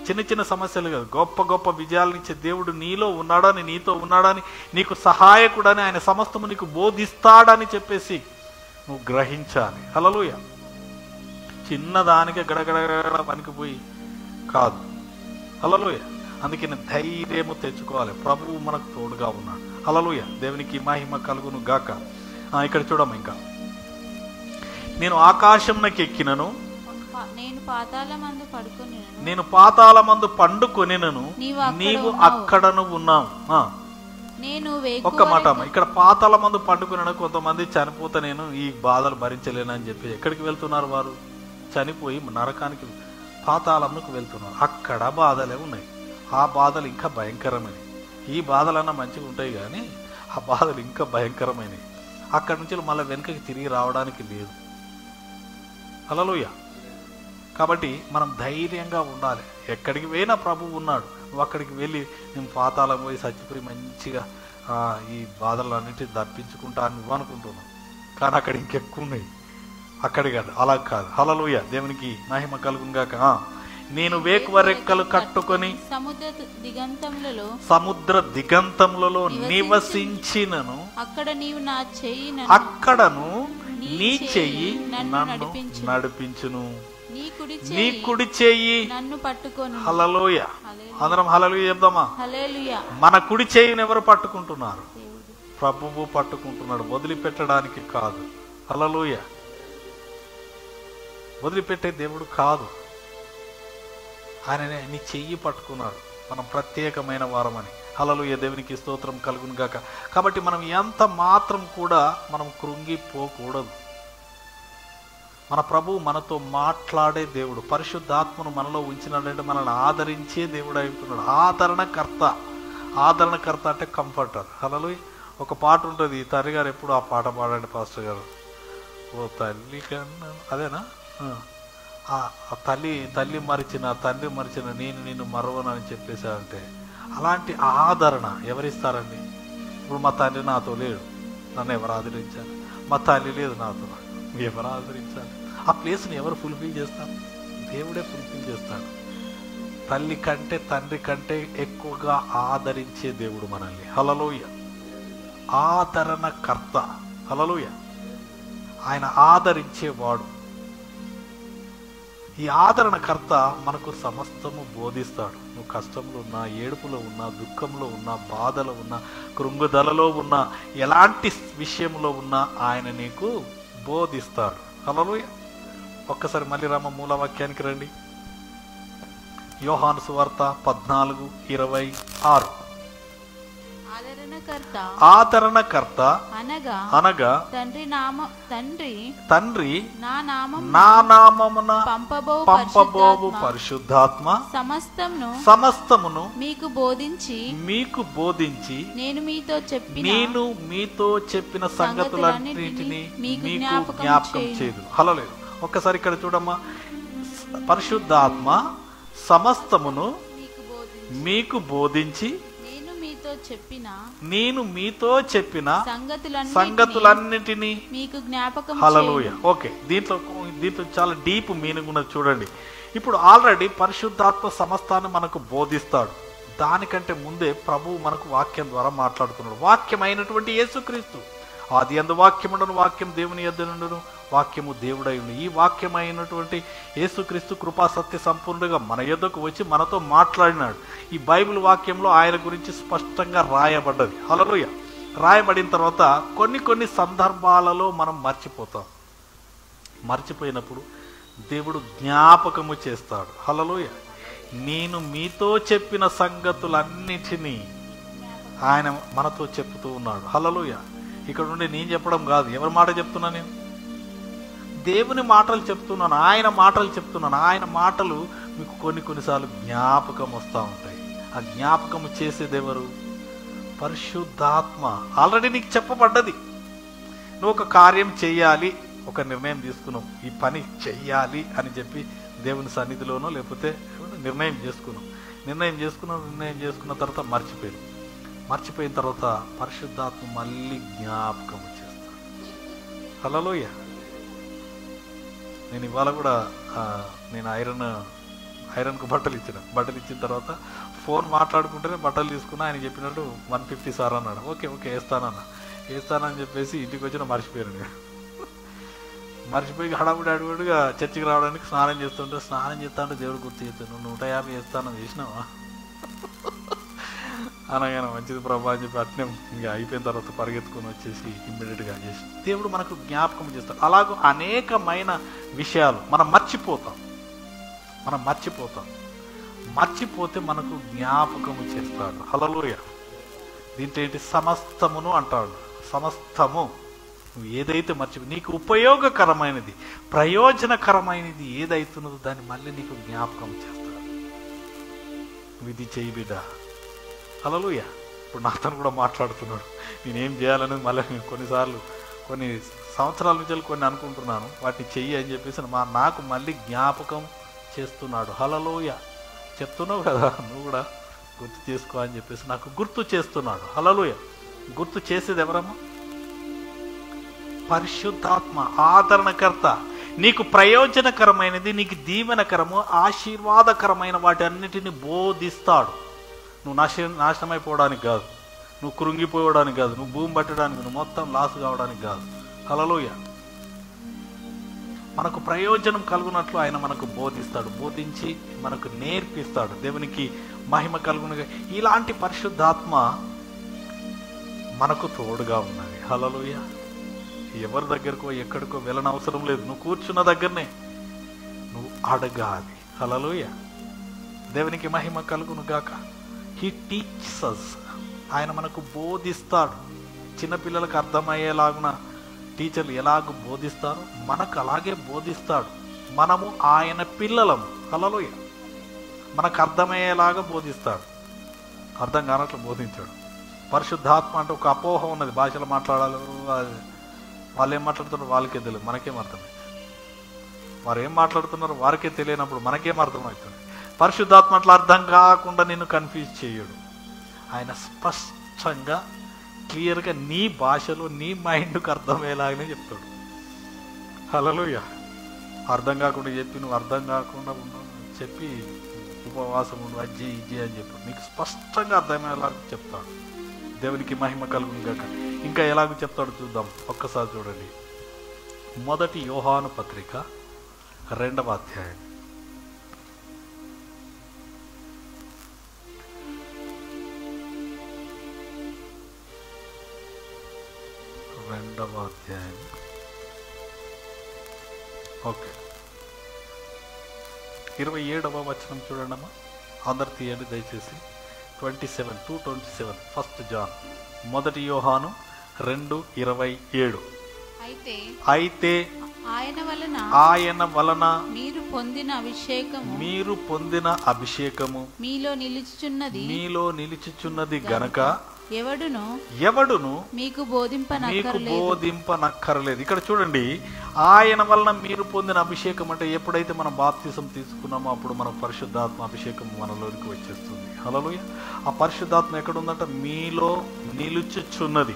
చిన్న చిన్న సమస్యలు కాదు, గొప్ప గొప్ప విజయాలనిచ్చే దేవుడు నీలో ఉన్నాడని, నీతో ఉన్నాడని, నీకు సహాయకుడని, ఆయన సమస్తము నీకు బోధిస్తాడని చెప్పేసి నువ్వు గ్రహించాలి. హల్లెలూయా. చిన్నదానికే గడగడగడ పనికిపోయి కాదు. హల్లెలూయా. అందుకని ధైర్యము తెచ్చుకోవాలి. ప్రభువు మనకు తోడుగా ఉన్నాడు. హల్లెలూయా. దేవునికి మహిమ కలుగును గాక. ఇక్కడ చూడము, ఇంకా నేను ఆకాశంనకి ఎక్కినను, నేను పాతాళమందు పండుకొనినను, నీవు అక్కడను ఉన్నావు. ఒక్క మాట అమ్మ, ఇక్కడ పాతాళమందు పండుకున్నాను. కొంతమంది చనిపోతే నేను ఈ బాధలు భరించలేనని చెప్పి ఎక్కడికి వెళ్తున్నారు? వారు చనిపోయి నరకానికి, పాతాళంకు వెళ్తున్నారు. అక్కడ బాధలే ఉన్నాయి. ఆ బాధలు ఇంకా భయంకరమైనవి. ఈ బాధలన్నా మంచిగా ఉంటాయి కానీ ఆ బాధలు ఇంకా భయంకరమైనవి. అక్కడి నుంచి మళ్ళీ వెనుకకి తిరిగి రావడానికి లేదు. హల్లెలూయా. కాబట్టి మనం ధైర్యంగా ఉండాలి. ఎక్కడికి పోయినా ప్రభువు ఉన్నాడు. నువ్వు అక్కడికి వెళ్ళి నేను పాతాళం పోయి చచ్చిపోయి మంచిగా ఈ బాధలన్నిటిని తప్పించుకుంటా అని నువ్వు అనుకుంటున్నావు, కానీ అక్కడ ఇంకెక్కువ ఉన్నాయి. అక్కడి కాదు, అలా కాదు. హల్లెలూయా. దేవునికి మహిమ కలుగును గాక. నేను వేకువ రెక్కలు కట్టుకొని సముద్ర దిగంతములలో నివసించినను, అక్కడను నీ చెయ్యి నన్ను నడిపించును, నీ కుడి చెయ్యి నన్ను పట్టుకొని. హల్లెలూయా. అందరం హల్లెలూయా చెప్దామా? మన కుడి చెయ్యిని ఎవరు పట్టుకుంటున్నారు? ప్రభువు పట్టుకుంటున్నాడు, వదిలిపెట్టడానికి కాదు. హల్లెలూయా. వదిలిపెట్టే దేవుడు కాదు. ఆయననే నీ చెయ్యి పట్టుకున్నాడు. మనం ప్రత్యేకమైన వారమని. హల్లెలూయా. దేవునికి స్తోత్రం కలుగును గాక. కాబట్టి మనం ఎంత మాత్రం కూడా మనం కృంగిపోకూడదు. మన ప్రభువు మనతో మాట్లాడే దేవుడు. పరిశుద్ధాత్మను మనలో ఉంచినాడంటే మనల్ని ఆదరించే దేవుడు అయిపోతున్నాడు. ఆదరణకర్త అంటే కంఫర్టర్. హల్లెలూయా. ఒక పాట ఉంటుంది, తల్లి గారు ఎప్పుడు ఆ పాట పాడండి పాస్టర్ గారు. ఓ తల్లి కన్నా, అదేనా? ఆ తల్లి మరిచిన, తండ్రి మరిచిన నేను నిన్ను మరవనని చెప్పేశారంటే అలాంటి ఆదరణ ఎవరిస్తారండి? ఇప్పుడు మా తండ్రి నాతో లేడు, నన్ను ఎవరు ఆదరించాలి? మా తల్లి లేదు నాతో, ఎవరు ఆదరించాలి? ఆ ప్లేస్ని ఎవరు ఫుల్ఫిల్ చేస్తారు? దేవుడే ఫుల్ఫిల్ చేస్తాడు. తల్లి కంటే తండ్రి కంటే ఎక్కువగా ఆదరించే దేవుడు మనల్ని. హల్లెలూయా. ఆదరణకర్త. హల్లెలూయా. ఆయన ఆదరించేవాడు. ఈ ఆదరణకర్త మనకు సమస్తము బోధిస్తాడు. నువ్వు కష్టంలో ఉన్నా, ఏడుపులో ఉన్నా, దుఃఖంలో ఉన్నా, బాధలో ఉన్నా, కృంగుదలలో ఉన్నా, ఎలాంటి విషయంలో ఉన్నా ఆయన నీకు బోధిస్తాడు. హల్లెలూయా. ఒక్కసారి మళ్ళీ రామ మూలవాక్యానికి రండి. యోహాను సువార్త 14:26. ఆదరణకర్త అనగా తండ్రి నా నామమున పంపబోవు పరిశుద్ధాత్మ సమస్తమును మీకు బోధించి నేను మీతో చెప్పిన సంగతులన్నిటిని మీకు జ్ఞాపకం చేయదు. హల్లెలూయా. ఒక్కసారి ఇక్కడ చూడమ్మా. పరిశుద్ధాత్మ సమస్తమును మీకు బోధించి నేను మీతో చెప్పిన సంగతులన్నిటినీ మీకు జ్ఞాపకం. హల్లెలూయా. ఓకే, దీంట్లో చాలా డీప్ మీనింగ్ ఉన్నది చూడండి. ఇప్పుడు ఆల్రెడీ పరిశుద్ధాత్మ సమస్తాన్ని మనకు బోధిస్తాడు. దానికంటే ముందే ప్రభువు మనకు వాక్యం ద్వారా మాట్లాడుతున్నాడు. వాక్యమైనటువంటి యేసుక్రీస్తు. ఆది యందు వాక్యముండును, వాక్యం దేవుని యొద్ద నుండును, వాక్యము దేవుడై ఉండు. ఈ వాక్యమైనటువంటి యేసుక్రీస్తు కృపా సత్య సంపూర్ణంగా మన యొద్దకు వచ్చి మనతో మాట్లాడినాడు. ఈ బైబిల్ వాక్యంలో ఆయన గురించి స్పష్టంగా రాయబడ్డది. హల్లెలూయా. రాయబడిన తర్వాత కొన్ని సందర్భాలలో మనం మర్చిపోయినప్పుడు దేవుడు జ్ఞాపకము చేస్తాడు. హల్లెలూయా. నేను మీతో చెప్పిన సంగతులన్నిటినీ ఆయన మనతో చెప్తూ ఉన్నాడు. హల్లెలూయా. ఇక్కడ నుండి నేను చెప్పడం కాదు, ఎవరి మాట చెప్తున్నా? నేను దేవుని మాటలు చెప్తున్నాను, ఆయన మాటలు చెప్తున్నాను. ఆయన మాటలు మీకు కొన్నిసార్లు జ్ఞాపకం వస్తూ ఉంటాయి. ఆ జ్ఞాపకం చేసేది ఎవరు? పరిశుద్ధాత్మ. ఆల్రెడీ నీకు చెప్పబడ్డది. నువ్వు ఒక కార్యం చెయ్యాలి, ఒక నిర్ణయం తీసుకున్నావు, ఈ పని చెయ్యాలి అని చెప్పి దేవుని సన్నిధిలోనో లేకపోతే నిర్ణయం చేసుకున్న తర్వాత మర్చిపోయిన తర్వాత పరిశుద్ధాత్మ మళ్ళీ జ్ఞాపకం చేస్తాడు. హల్లెలూయా. నేను ఇవాళ కూడా నేను ఐరన్కు బట్టలు ఇచ్చిన తర్వాత ఫోన్ మాట్లాడుకుంటేనే బట్టలు తీసుకున్నా. ఆయన చెప్పినట్టు 150 సార్ అన్నాడు. ఓకే వేస్తానని చెప్పేసి ఇంటికి వచ్చిన మర్చిపోయాను నేను. మర్చిపోయి హడావుడి అడుగుడుగా చర్చికి రావడానికి స్నానం చేస్తుంటే దేవుడు గుర్తు చేస్తాను, 150 చేస్తాను చేసినావా అనగానే మంచిది ప్రభా అని చెప్పి అట్నే ఇంకా అయిపోయిన తర్వాత పరిగెత్తుకొని వచ్చేసి ఇమ్మీడియట్గా చేసి దేవుడు మనకు జ్ఞాపకం చేస్తాడు. అలాగూ అనేకమైన విషయాలు మనం మర్చిపోతే మనకు జ్ఞాపకము చేస్తాడు. హల్లెలూయా. దీంట్లో ఏంటి? సమస్తమును అంటాడు. సమస్తము నువ్వు ఏదైతే నీకు ఉపయోగకరమైనది, ప్రయోజనకరమైనది ఏదైతున్నదో దాన్ని మళ్ళీ నీకు జ్ఞాపకం చేస్తాడు. నువ్వు ఇది చెయ్యి బిడ్డ. హల్లెలూయా. ఇప్పుడు నాతో కూడా మాట్లాడుతున్నాడు. నేనేం చేయాలనేది మళ్ళీ కొన్నిసార్లు కొన్ని సంవత్సరాల నుంచి కొన్ని అనుకుంటున్నాను, వాటిని చెయ్యి అని చెప్పేసి నాకు మళ్ళీ జ్ఞాపకం చేస్తున్నాడు. హల్లెలూయా. చెప్తున్నావు కదా నువ్వు కూడా గుర్తు చేసుకో అని చెప్పేసి నాకు గుర్తు చేస్తున్నాడు. హల్లెలూయా. గుర్తు చేసేది ఎవరమ్మా? పరిశుద్ధాత్మ, ఆదరణకర్త. నీకు ప్రయోజనకరమైనది, నీకు దీవెనకరము, ఆశీర్వాదకరమైన వాటి అన్నిటిని బోధిస్తాడు. నువ్వు నాశనమైపోవడానికి కాదు, నువ్వు కృంగిపోవడానికి కాదు, నువ్వు భూమి పట్టడానికి, నువ్వు మొత్తం లాస్ కావడానికి కాదు. హల్లెలూయా. మనకు ప్రయోజనం కలుగునట్లు ఆయన మనకు బోధిస్తాడు, బోధించి మనకు నేర్పిస్తాడు. దేవునికి మహిమ కలుగునుగా. ఇలాంటి పరిశుద్ధాత్మ మనకు తోడుగా ఉన్నది. హల్లెలూయా. ఎవరి దగ్గరకో ఎక్కడికో వెళ్ళనవసరం లేదు. నువ్వు కూర్చున్న దగ్గరనే నువ్వు అడగాలి. హల్లెలూయా. దేవునికి మహిమ కలుగును గాక. He teachers us. ఆయన మనకు బోధిస్తాడు. చిన్నపిల్లలకు అర్థమయ్యేలాగున టీచర్లు ఎలాగ బోధిస్తారో మనకు అలాగే బోధిస్తాడు. మనము ఆయన పిల్లలము. హల్లెలూయా. మనకు అర్థమయ్యేలాగా బోధిస్తాడు. అర్థం కానట్లు బోధించాడు. పరిశుద్ధాత్మ అంటే ఒక అపోహ ఉన్నది. భాషలో మాట్లాడాలి, వాళ్ళు ఏం మాట్లాడుతున్నారో వాళ్ళకే తెలియదు, మనకేం అర్థమవుతుంది. వారు ఏం మాట్లాడుతున్నారో వారికే తెలియనప్పుడు మనకేం అర్థమవుతుంది. పరిశుద్ధాత్మ అట్లా అర్థం కాకుండా నిన్ను కన్ఫ్యూజ్ చేయడు. ఆయన స్పష్టంగా క్లియర్గా నీ భాషలో నీ మైండ్కి అర్థమయ్యేలాగానే చెప్తాడు. హల్లెలూయా. అర్థం కాకుండా చెప్పి నువ్వు అర్థం కాకుండా చెప్పి ఉపవాసం ఉండు, అజ్జి ఇజ్జి అని చెప్పి నీకు స్పష్టంగా అర్థమయ్యేలాగా చెప్తాడు. దేవునికి మహిమ కలుగును గాక. ఇంకా ఎలాగో చెప్తాడు చూద్దాం. ఒక్కసారి చూడండి. 1 యోహాను పత్రిక 2వ అధ్యాయం. 2వ అధ్యాయం. ఓకే, 27వ వచనం చూడండి అమ్మా. అందరు తీయండి దయచేసి. 27:27 1 జాన్ 1 యోహాను 2:27. అయితే ఆయన వలన మీరు పొందిన అభిషేకము మీలో నిలుచుచున్నది గనక ఎవడును మీకు బోధింపనక్కర్లేదు. ఇక్కడ చూడండి, ఆయన వలన మీరు పొందిన అభిషేకం అంటే ఎప్పుడైతే మనం బాప్తిసం తీసుకున్నామో అప్పుడు మన పరిశుద్ధాత్మ అభిషేకం మనలోనికి వచ్చేస్తుంది. హల్లెలూయా. ఆ పరిశుద్ధాత్మ ఎక్కడుందంట? మీలో నిలుచుచున్నది.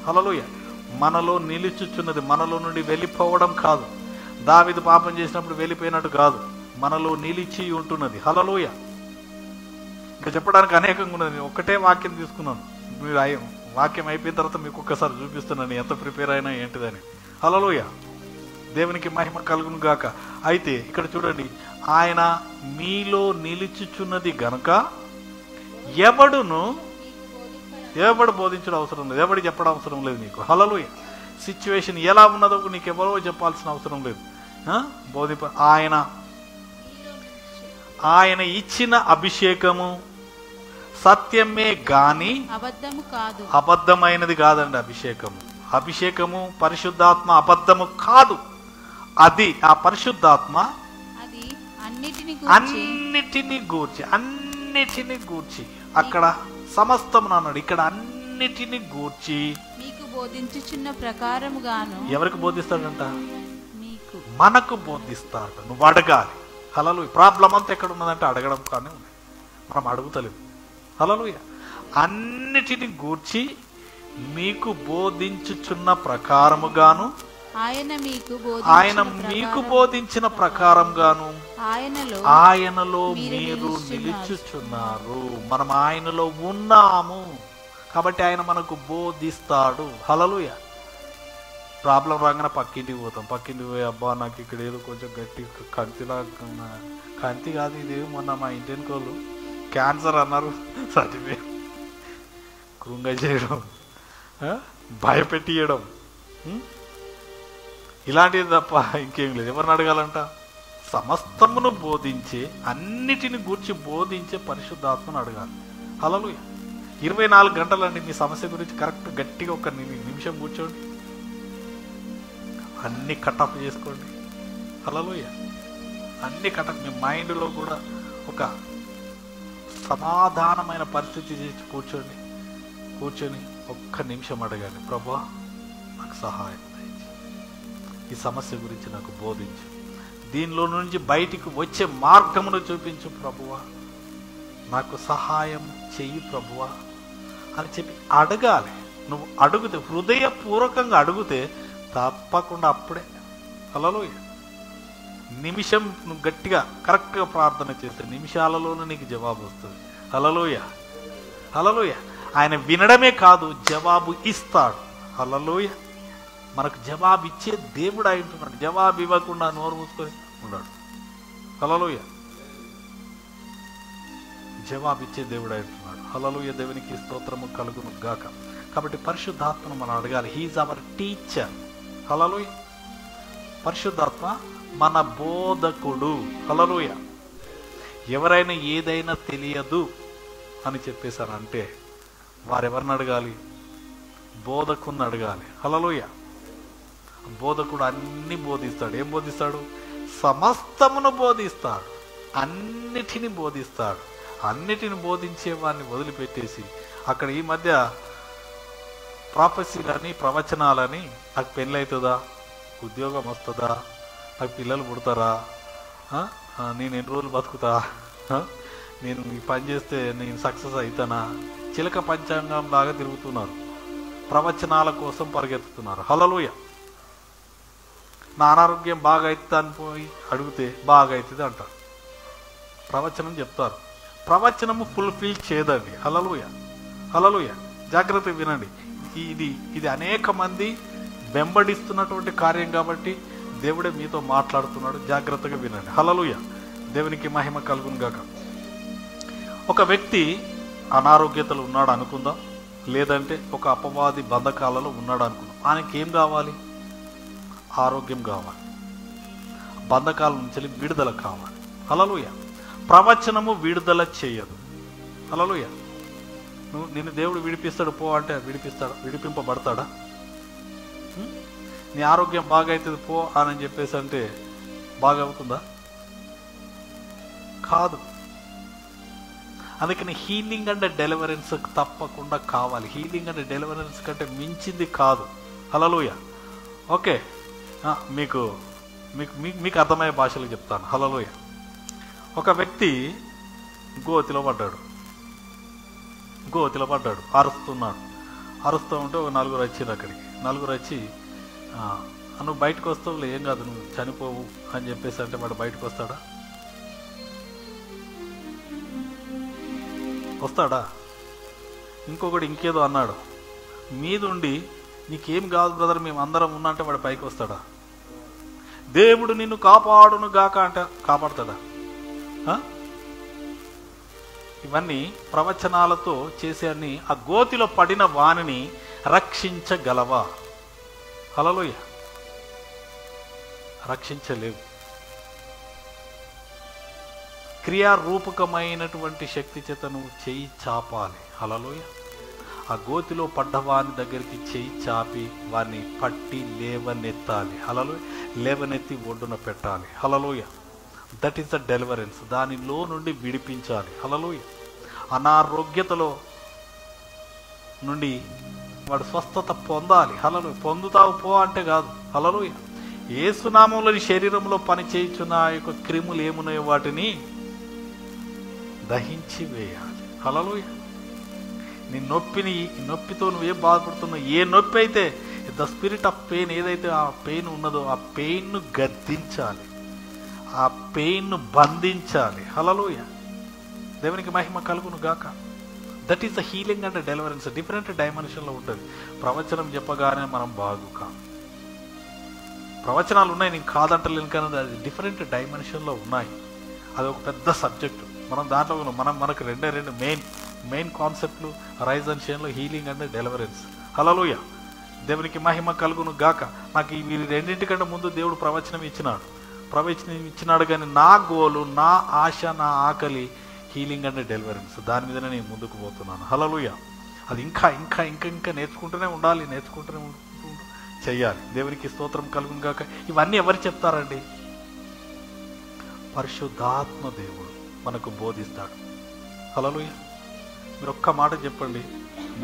హల్లెలూయా. మనలో నిలుచుచున్నది. మనలో నుండి వెళ్ళిపోవడం కాదు. దావీదు పాపం చేసినప్పుడు వెళ్ళిపోయినట్టు కాదు, మనలో నిలిచి ఉంటున్నది. హల్లెలూయా. ఇంకా చెప్పడానికి అనేకంగా ఉన్నది. ఒక్కటే వాక్యం తీసుకున్నాను. మీరు వాక్యం అయిపోయిన తర్వాత మీకు ఒక్కసారి చూపిస్తున్నాను ఎంత ప్రిపేర్ అయినా ఏంటిదని. హల్లెలూయా. దేవునికి మహిమ కలుగును గాక. అయితే ఇక్కడ చూడండి, ఆయన మీలో నిలుచుచున్నది గనుక ఎవడు బోధించడం అవసరం లేదు, ఎవడు చెప్పడం అవసరం లేదు నీకు. హల్లెలూయా. సిచ్యువేషన్ ఎలా ఉన్నదో నీకు ఎవరో చెప్పాల్సిన అవసరం లేదు. ఆయన ఇచ్చిన అభిషేకము సత్యమే గాని అబద్ధమైనది కాదండి. అభిషేకము పరిశుద్ధాత్మ అబద్ధము కాదు. అది ఆ పరిశుద్ధాత్మ అన్నిటిని గూర్చి అక్కడ సమస్తం అన్నాడు, ఇక్కడ అన్నిటిని గూర్చి మీకు బోధించుచున్న ప్రకారముగాను. ఎవరికి బోధిస్తాడంట? మనకు బోధిస్తాడు. నువ్వు అడగాలి. హల్లెలూయా. ప్రాబ్లం అంతా ఎక్కడ ఉన్నదంటే అడగడం కానీ ఉంది, మనం అడుగుతలేదు. హల్లెలూయా. అన్నిటిని గూర్చి మీకు బోధించుచున్న ప్రకారముగాను, ఆయన మీకు బోధించిన ప్రకారంగాను ఆయనలో మీరు నిలుచుచున్నారు. మనం ఆయనలో ఉన్నాము కాబట్టి ఆయన మనకు బోధిస్తాడు. హల్లెలూయా. ప్రాబ్లం రాగానే పక్కింటికి పోతాం. పక్కింటికి పోయి అబ్బా నాకు ఇక్కడ ఏదో కొంచెం గట్టి కంతిలా, కంతి కాదు ఇది, మొన్న మా ఇంటి వెనుకోళ్ళు క్యాన్సర్ అన్నారు, సర్టిఫికేట్ కృంగ చేయడం, భయపెట్టియడం, ఇలాంటిది తప్ప ఇంకేం లేదు. ఎవరిని అడగాలంట? సమస్తమును బోధించే, అన్నిటిని గూర్చి బోధించే పరిశుద్ధాత్మను అడగాలి. హల్లెలూయా. 24 గంటలండి మీ సమస్య గురించి కరెక్ట్ గట్టిగా ఒక నిమిషం కూర్చోండి, అన్ని కటప్ చేసుకోండి. హల్లెలూయా. అన్ని కటప్. మీ మైండ్లో కూడా ఒక సమాధానమైన పరిస్థితి చేసి కూర్చొని ఒక్క నిమిషం అడగాలి, ప్రభువా నాకు సహాయం దయచేయి, ఈ సమస్య గురించి నాకు బోధించు, దీనిలో నుంచి బయటికి వచ్చే మార్గమును చూపించు ప్రభువా, నాకు సహాయం చెయ్యి ప్రభువా అని చెప్పి అడగాలి. నువ్వు అడిగితే, హృదయపూర్వకంగా అడిగితే తప్పకుండా అప్పుడే హల్లెలూయా నిమిషం నువ్వు గట్టిగా కరెక్ట్గా ప్రార్థన చేస్తే నిమిషాలలోనే నీకు జవాబు వస్తుంది. హల్లెలూయా. హల్లెలూయా. ఆయన వినడమే కాదు, జవాబు ఇస్తాడు. హల్లెలూయా. మనకు జవాబు ఇచ్చే దేవుడు అంటున్నాడు. జవాబు ఇవ్వకుండా నోరు మూసుకొని ఉన్నాడు. హల్లెలూయా. జవాబు ఇచ్చే దేవుడు అంటున్నాడు. హల్లెలూయా. దేవునికి స్తోత్రము కలుగును గాక. కాబట్టి పరిశుద్ధాత్మను మనం అడగాలి. He is our teacher. హల్లెలూయా. పరిశుద్ధాత్మ మన బోధకుడు. హల్లెలూయా. ఎవరైనా ఏదైనా తెలియదు అని చెప్పేశారంటే వారెవరిని అడగాలి? బోధకుని అడగాలి. హల్లెలూయా. బోధకుడు అన్ని బోధిస్తాడు. ఏం బోధిస్తాడు? సమస్తమును బోధిస్తాడు, అన్నిటిని బోధిస్తాడు. అన్నిటిని బోధించే వారిని వదిలిపెట్టేసి అక్కడ ఈ మధ్య ప్రాఫెసీలని, ప్రవచనాలని, నాకు పెళ్ళి అవుతుందా, ఉద్యోగం వస్తుందా, నాకు పిల్లలు పుడతారా, నేను ఎన్ని రోజులు బతుకుతా, నేను ఈ పని చేస్తే నేను సక్సెస్ అవుతానా, చిలక పంచాంగం లాగా తిరుగుతున్నారు. ప్రవచనాల కోసం పరిగెత్తుతున్నారు. హల్లెలూయా. నా అనారోగ్యం బాగా అవుతుంది అని పోయి అడిగితే బాగా అవుతుంది అంటారు. ప్రవచనం చెప్తారు, ప్రవచనము ఫుల్ఫిల్ చేయదండి. హల్లెలూయా. హల్లెలూయా. జాగ్రత్తగా వినండి. ఇది అనేక మంది వెంబడిస్తున్నటువంటి కార్యం కాబట్టి దేవుడే మీతో మాట్లాడుతున్నాడు. జాగ్రత్తగా వినండి. హల్లెలూయా. దేవునికి మహిమ కలుగును గాక. ఒక వ్యక్తి అనారోగ్యతలు ఉన్నాడు అనుకుందాం, లేదంటే ఒక అపవాది బంధకాలలో ఉన్నాడు అనుకుందాం. ఆయనకి ఏం కావాలి? ఆరోగ్యం కావాలి, బంధకాల నుంచి విడుదల కావాలి. హల్లెలూయా. ప్రవచనము విడుదల చేయదు. హల్లెలూయా. నిన్ను దేవుడు విడిపిస్తాడు పో అంటే విడిపిస్తాడా? విడిపింపబడతాడా? నీ ఆరోగ్యం బాగా అవుతుంది పో అని చెప్పేసి అంటే బాగా అవుతుందా? కాదు. అందుకని హీలింగ్ అండ్ డెలివరెన్స్ తప్పకుండా కావాలి. హీలింగ్ అండ్ డెలివరెన్స్ కంటే మించింది కాదు. హల్లెలూయా. ఓకే, మీకు మీకు మీకు అర్థమయ్యే భాషలో చెప్తాను. హల్లెలూయా. ఒక వ్యక్తి గోతిలో పడ్డాడు. అరుస్తూ ఉంటే ఒక 4 వచ్చారు అక్కడికి. 4 వచ్చి నువ్వు బయటకు వస్తావులే, ఏం కాదు, నువ్వు చనిపోవు అని చెప్పేసి అంటే వాడు బయటకు వస్తాడా? వస్తాడా? ఇంకొకటి ఇంకేదో అన్నాడు మీదుండి, నీకేం కాదు బ్రదర్ మేము అందరం ఉన్నా అంటే వాడు పైకి వస్తాడా? దేవుడు నిన్ను కాపాడును గాక అంటే కాపాడుతాడా? ఇవన్నీ ప్రవచనాలతో చేసే అన్ని ఆ గోతిలో పడిన వాణిని రక్షించగలవా? హల్లెలూయా. రక్షించలేవు. క్రియారూపకమైనటువంటి శక్తి చేత నువ్వు చెయ్యి చాపాలి. హల్లెలూయా. ఆ గోతిలో పడ్డవాని దగ్గరికి చెయ్యి చాపి వారిని పట్టి లేవనెత్తాలి. హల్లెలూయా. లేవనెత్తి ఒడ్డున పెట్టాలి. హల్లెలూయా. That is the deliverance. దానిలో నుండి విడిపించాలి. హల్లెలూయా. అనారోగ్యతలో నుండి వాడు స్వస్థత పొందాలి. హల్లెలూయా. పొందుతావు పో అంటే కాదు. హల్లెలూయా. యేసు నామములోని శరీరంలో పని చేయుచున్న ఆ యొక్క క్రిములు ఏమున్నాయో వాటిని దహించి వేయాలి. హల్లెలూయా. నీ నొప్పితో నువ్వేం బాధపడుతున్నావు, ఏ నొప్పి అయితే ద స్పిరిట్ ఆఫ్ పెయిన్ ఏదైతే ఆ పెయిన్ ఉన్నదో ఆ పెయిన్ను గద్దించాలి, ఆ పెయిన్ను బంధించాలి. హల్లెలూయా. దేవునికి మహిమ కలుగును గాక. That is the healing and deliverance. Different డైమెన్షన్లో ఉంటుంది. ప్రవచనం చెప్పగానే మనం బాగు కాం. ప్రవచనాలు ఉన్నాయి, నేను కాదంటలేను, కానీ అది డిఫరెంట్ డైమెన్షన్లో ఉన్నాయి. అది ఒక పెద్ద సబ్జెక్టు. మనం దాంట్లో మనకు రెండు మెయిన్ కాన్సెప్ట్లు రైజ్ అండ్ షైన్లో హీలింగ్ అండ్ డెలివరెన్స్. హల్లెలూయా, దేవునికి మహిమ కలుగును గాక. నాకు ఈ రెండింటికంటే ముందు దేవుడు ప్రవచనం ఇచ్చినాడు కానీ నా గోలు, నా ఆశ, నా ఆకలి హీలింగ్ అండ్ డెలివరెన్స్. దాని మీదనే నేను ముందుకు పోతున్నాను. హల్లెలూయా. అది ఇంకా ఇంకా ఇంకా ఇంకా నేర్చుకుంటూనే ఉండాలి, చెయ్యాలి. దేవునికి స్తోత్రం కలుగును గాక. ఇవన్నీ ఎవరు చెప్తారండి? పరిశుద్ధాత్మ దేవుడు మనకు బోధిస్తాడు. హల్లెలూయా. మీరు ఒక్క మాట చెప్పండి,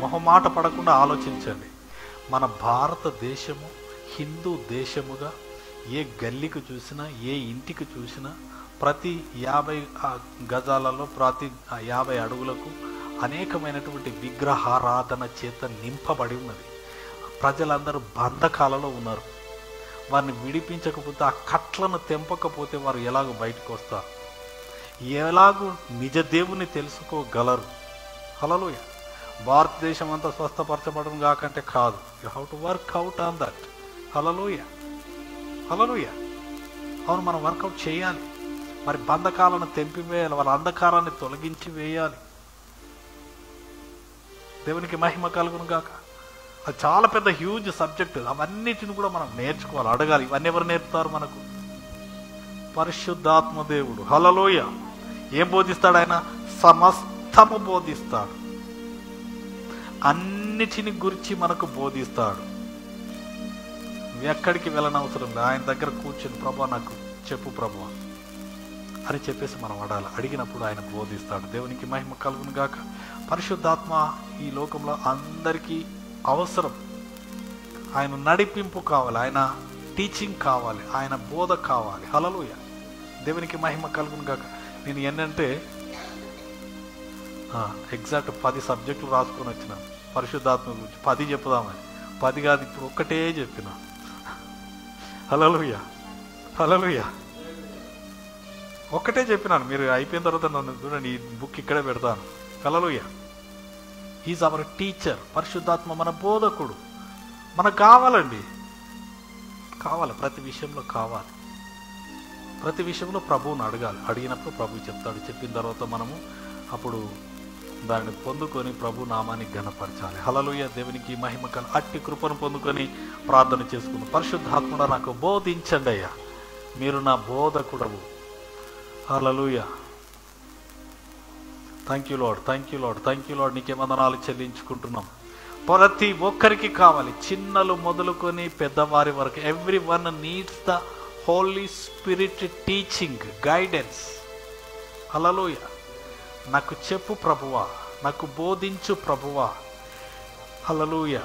మొహమాట పడకుండా ఆలోచించండి. మన భారతదేశము హిందూ దేశముగా ఏ గల్లీకి చూసినా, ఏ ఇంటికి చూసినా, ప్రతి 50 గజాలలో, ప్రతి 50 అడుగులకు అనేకమైనటువంటి విగ్రహారాధన చేత నింపబడి ఉన్నది. ప్రజలందరూ బంధకాలలో ఉన్నారు. వారిని విడిపించకపోతే, ఆ కట్లను తెంపకపోతే వారు ఎలాగో బయటకు వస్తారు? ఎలాగూ నిజ దేవుని తెలుసుకోగలరు? హల్లెలూయా. భారతదేశం అంతా స్వస్థపరచబడడం కాకంటే కాదు. You have to work out on that. హల్లెలూయా, హల్లెలూయా. అవును, మనం వర్కౌట్ చేయాలి. మరి బంధకాలను తెంపివేయాలి, వాళ్ళ అంధకారాన్ని తొలగించి వేయాలి. దేవునికి మహిమ కలుగును గాక. అది చాలా పెద్ద హ్యూజ్ సబ్జెక్ట్. అవన్నిటిని కూడా మనం నేర్చుకోవాలి, అడగాలి. ఇవన్నీ ఎవరు నేర్పుతారు మనకు? పరిశుద్ధాత్మ దేవుడు. హల్లెలూయా. ఏం బోధిస్తాడు ఆయన? సమస్తము బోధిస్తాడు. అన్నిటిని గురించి మనకు బోధిస్తాడు. ఎక్కడికి వెళ్ళనవసరం లేదు. ఆయన దగ్గర కూర్చొని, ప్రభువా నాకు చెప్పు ప్రభువా అని చెప్పేసి మనం అడిగినప్పుడు ఆయన బోధిస్తాడు. దేవునికి మహిమ కలుగును గాక. పరిశుద్ధాత్మ ఈ లోకంలో అందరికీ అవసరం. ఆయన నడిపింపు కావాలి, ఆయన టీచింగ్ కావాలి, ఆయన బోధ కావాలి. హల్లెలూయా. దేవునికి మహిమ కలుగును గాక. నేను ఏంటంటే ఎగ్జాక్ట్ 10 సబ్జెక్టులు రాసుకొని వచ్చిన పరిశుద్ధాత్మ గురించి. 10 చెప్పుదామని. 10 కాదు, ఇప్పుడు ఒక్కటే చెప్పిన. హల్లెలూయా, హల్లెలూయా. ఒక్కటే చెప్పినాను. మీరు అయిపోయిన తర్వాత నన్ను చూడండి, ఈ బుక్ ఇక్కడే పెడతాను. హల్లెలూయా. Is our teacher. పరిశుద్ధాత్మ మన బోధకుడు. మనకు కావాలండి, కావాలి. ప్రతి విషయంలో కావాలి. ప్రతి విషయంలో ప్రభువుని అడగాలి. అడిగినప్పుడు ప్రభు చెప్తాడు. చెప్పిన తర్వాత మనము అప్పుడు దాన్ని పొందుకొని ప్రభు నామాన్ని ఘనపరచాలి. హల్లెలూయా. దేవునికి మహిమ అట్టి కృపను పొందుకొని ప్రార్థన చేసుకుందాం. పరిశుద్ధాత్ముడా నాకు బోధించండి అయ్యా, మీరు నా బోధకుడవు. హల్లెలూయా. Thank you Lord, thank you Lord, thank you Lord. నీకే వందనాలు చెల్లించుకుంటున్నాం. ప్రతి ఒక్కరికి కావాలి, చిన్నలు మొదలుకొని పెద్దవారి వరకు. Everyone needs the Holy Spirit teaching, guidance. హల్లెలూయా. నాకు చెప్పు ప్రభువా, నాకు బోధించు ప్రభువా. హల్లెలూయా.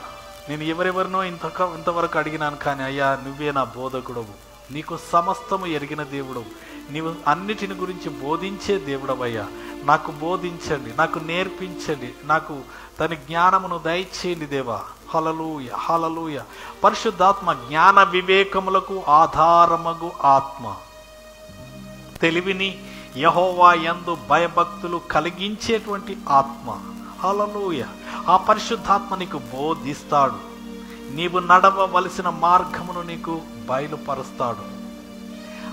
నేను ఎవరెవరినో ఇంతవరకు అడిగినాను, కానీ అయ్యా నువ్వే నా బోధకుడవు. నీకు సమస్తము ఎరిగిన దేవుడవు. నీవు అన్నిటిని గురించి బోధించే దేవుడవయ్యా. నాకు బోధించండి, నాకు నేర్పించండి, నాకు దాని జ్ఞానమును దయచేయండి దేవా. హల్లెలూయా, హల్లెలూయా. పరిశుద్ధాత్మ జ్ఞాన వివేకములకు ఆధారమగు ఆత్మ, తెలివిని యెహోవా యందు భయభక్తులు కలిగించేటువంటి ఆత్మ. హల్లెలూయా. ఆ పరిశుద్ధాత్మ నీకు బోధిస్తాడు. నీవు నడవవలసిన మార్గమును నీకు బయలుపరుస్తాడు.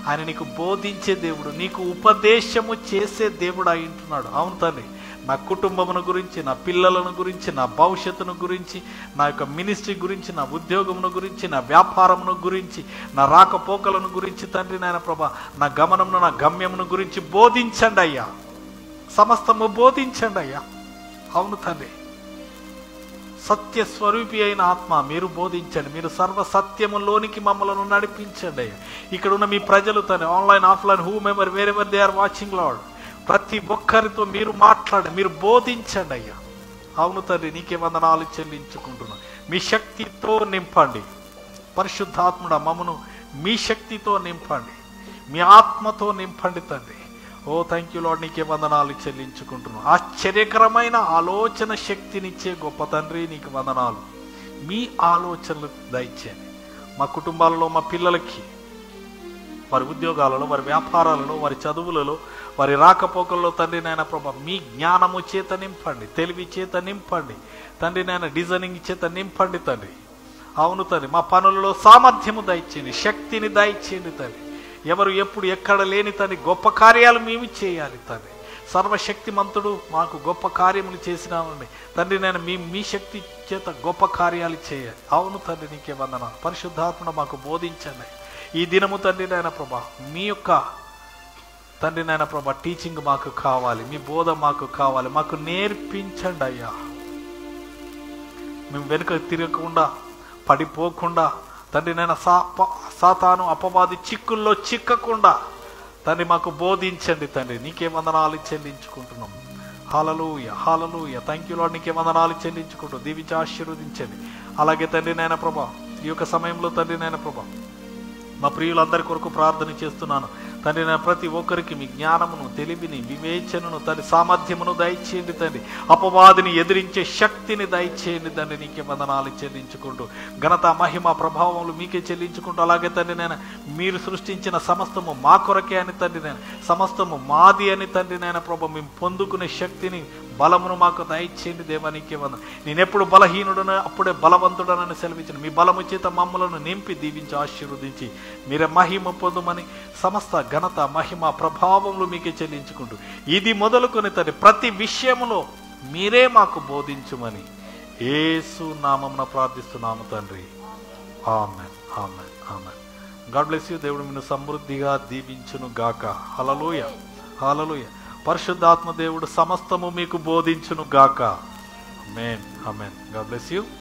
ఆయన నీకు బోధించే దేవుడు, నీకు ఉపదేశము చేసే దేవుడు అయి ఉంటున్నాడు. అవును తండ్రి, నా కుటుంబమును గురించి, నా పిల్లలను గురించి, నా భవిష్యత్తును గురించి, నా యొక్క మినిస్ట్రీ గురించి, నా ఉద్యోగమును గురించి, నా వ్యాపారమును గురించి, నా రాకపోకలను గురించి తండ్రి నాయన ప్రభా, నా గమనమును, నా గమ్యమును గురించి బోధించండి అయ్యా. సమస్తము బోధించండి అయ్యా. అవును తండ్రి, సత్య స్వరూపి అయిన ఆత్మ మీరు బోధించండి. మీరు సర్వ సత్యములోనికి మమ్మలను నడిపించండి అయ్యా. ఇక్కడ ఉన్న మీ ప్రజలు తండ్రి, online offline, whomever wherever they are watching Lord, ప్రతి ఒక్కరితో మీరు మాట్లాడండి, మీరు బోధించండి అయ్యా. అవును తండ్రి, నీకే వందనాలు చెల్లించుకుంటున్నాను. మీ శక్తితో నింపండి పరిశుద్ధాత్ముడా. మమ్మను మీ శక్తితో నింపండి, మీ ఆత్మతో నింపండి తండ్రి. ఓ థ్యాంక్ యూ లార్డ్, నీకే వందనాలు చెల్లించుకుంటున్నాను. ఆశ్చర్యకరమైన ఆలోచన శక్తినిచ్చే గొప్ప తండ్రి నీకు వందనాలు. మీ ఆలోచనలు దయచేయండి మా కుటుంబాలలో, మా పిల్లలకి, వారి ఉద్యోగాలలో, వారి వ్యాపారాలలో, వారి చదువులలో, వారి రాకపోకల్లో తండ్రి నాయన ప్రభా మీ జ్ఞానము చేత నింపండి, తెలివి చేత నింపండి తండ్రి నాయన, డిజైనింగ్ చేత నింపండి తండ్రి. అవును తండ్రి, మా పనులలో సామర్థ్యము దయచేయండి, శక్తిని దయచేయండి తండ్రి. ఎవరు ఎప్పుడు ఎక్కడ లేని తండ్రి గొప్ప కార్యాలు మేము చేయాలి తండ్రి. సర్వశక్తిమంతుడు మాకు గొప్ప కార్యములు చేసినామండి తండ్రి. నేను మీ శక్తి చేత గొప్ప కార్యాలు చేయాలి. అవును తండ్రి, నీకే వందనాలు. పరిశుద్ధాత్మను మాకు బోధించండి ఈ దినము తండ్రి. నాయన ప్రభా, మీ యొక్క తండ్రి నాయన ప్రభా టీచింగ్ మాకు కావాలి, మీ బోధ మాకు కావాలి, మాకు నేర్పించండి అయ్యా. మేము వెనుక తిరగకుండా, పడిపోకుండా తండ్రి నాయన సాతాను అపవాది చిక్కుల్లో చిక్కకుండా తండ్రి మాకు బోధించండి తండ్రి. నీకే వందనాలు చెల్లించుకుంటున్నాం. హల్లెలూయా, హల్లెలూయా. Thank you Lord. నీకే వందనాలు చెల్లించుకుంటూ దీవించి ఆశీర్వదించండి. అలాగే తండ్రి నాయన ప్రభా, ఈ యొక్క సమయంలో తండ్రి నాయన ప్రభా మా ప్రియులందరి కొరకు ప్రార్థన చేస్తున్నాను తండ్రి. నా ప్రతి ఒక్కరికి మీ జ్ఞానమును, తెలివిని, వివేచనను తండ్రి, సామర్థ్యమును దయచేయండి తండ్రి. అపవాదిని ఎదిరించే శక్తిని దయచేయండి తండ్రి. నీకే వందనాలు చెల్లించుకుంటూ ఘనత, మహిమ, ప్రభావములు మీకే చెల్లించుకుంటూ, అలాగే తండ్రి నేను మీరు సృష్టించిన సమస్తము మా కొరకే అని తండ్రి, నేను సమస్తము మాది అని తండ్రి నాయన ప్రభు మేము పొందుకునే శక్తిని, బలమును మాకు దయచేయండి దేవా. నీకే వందనాలు. నేనెప్పుడు బలహీనుడను అప్పుడే బలవంతుడనని సెలవించిన మీ బలము చేత మమ్మలను నింపి దీవించి ఆశీర్వదించి మీరే మహిమ పొందుమని సమస్త ఘనత, మహిమ, ప్రభావములు మీకే చెల్లించుకుంటూ ఇది మొదలుకొని తండ్రి ప్రతి విషయములో మీరే మాకు బోధించుమని యేసు నామమున ప్రార్థిస్తున్నాము తండ్రి. ఆమేన్, ఆమేన్, ఆమేన్. God bless you. దేవుడు నిన్ను సమృద్ధిగా దీవించును గాక. హల్లెలూయా, హల్లెలూయా. పరిశుద్ధాత్మ దేవుడు సమస్తము మీకు బోధించును గాక. ఆమేన్, ఆమేన్. God bless you.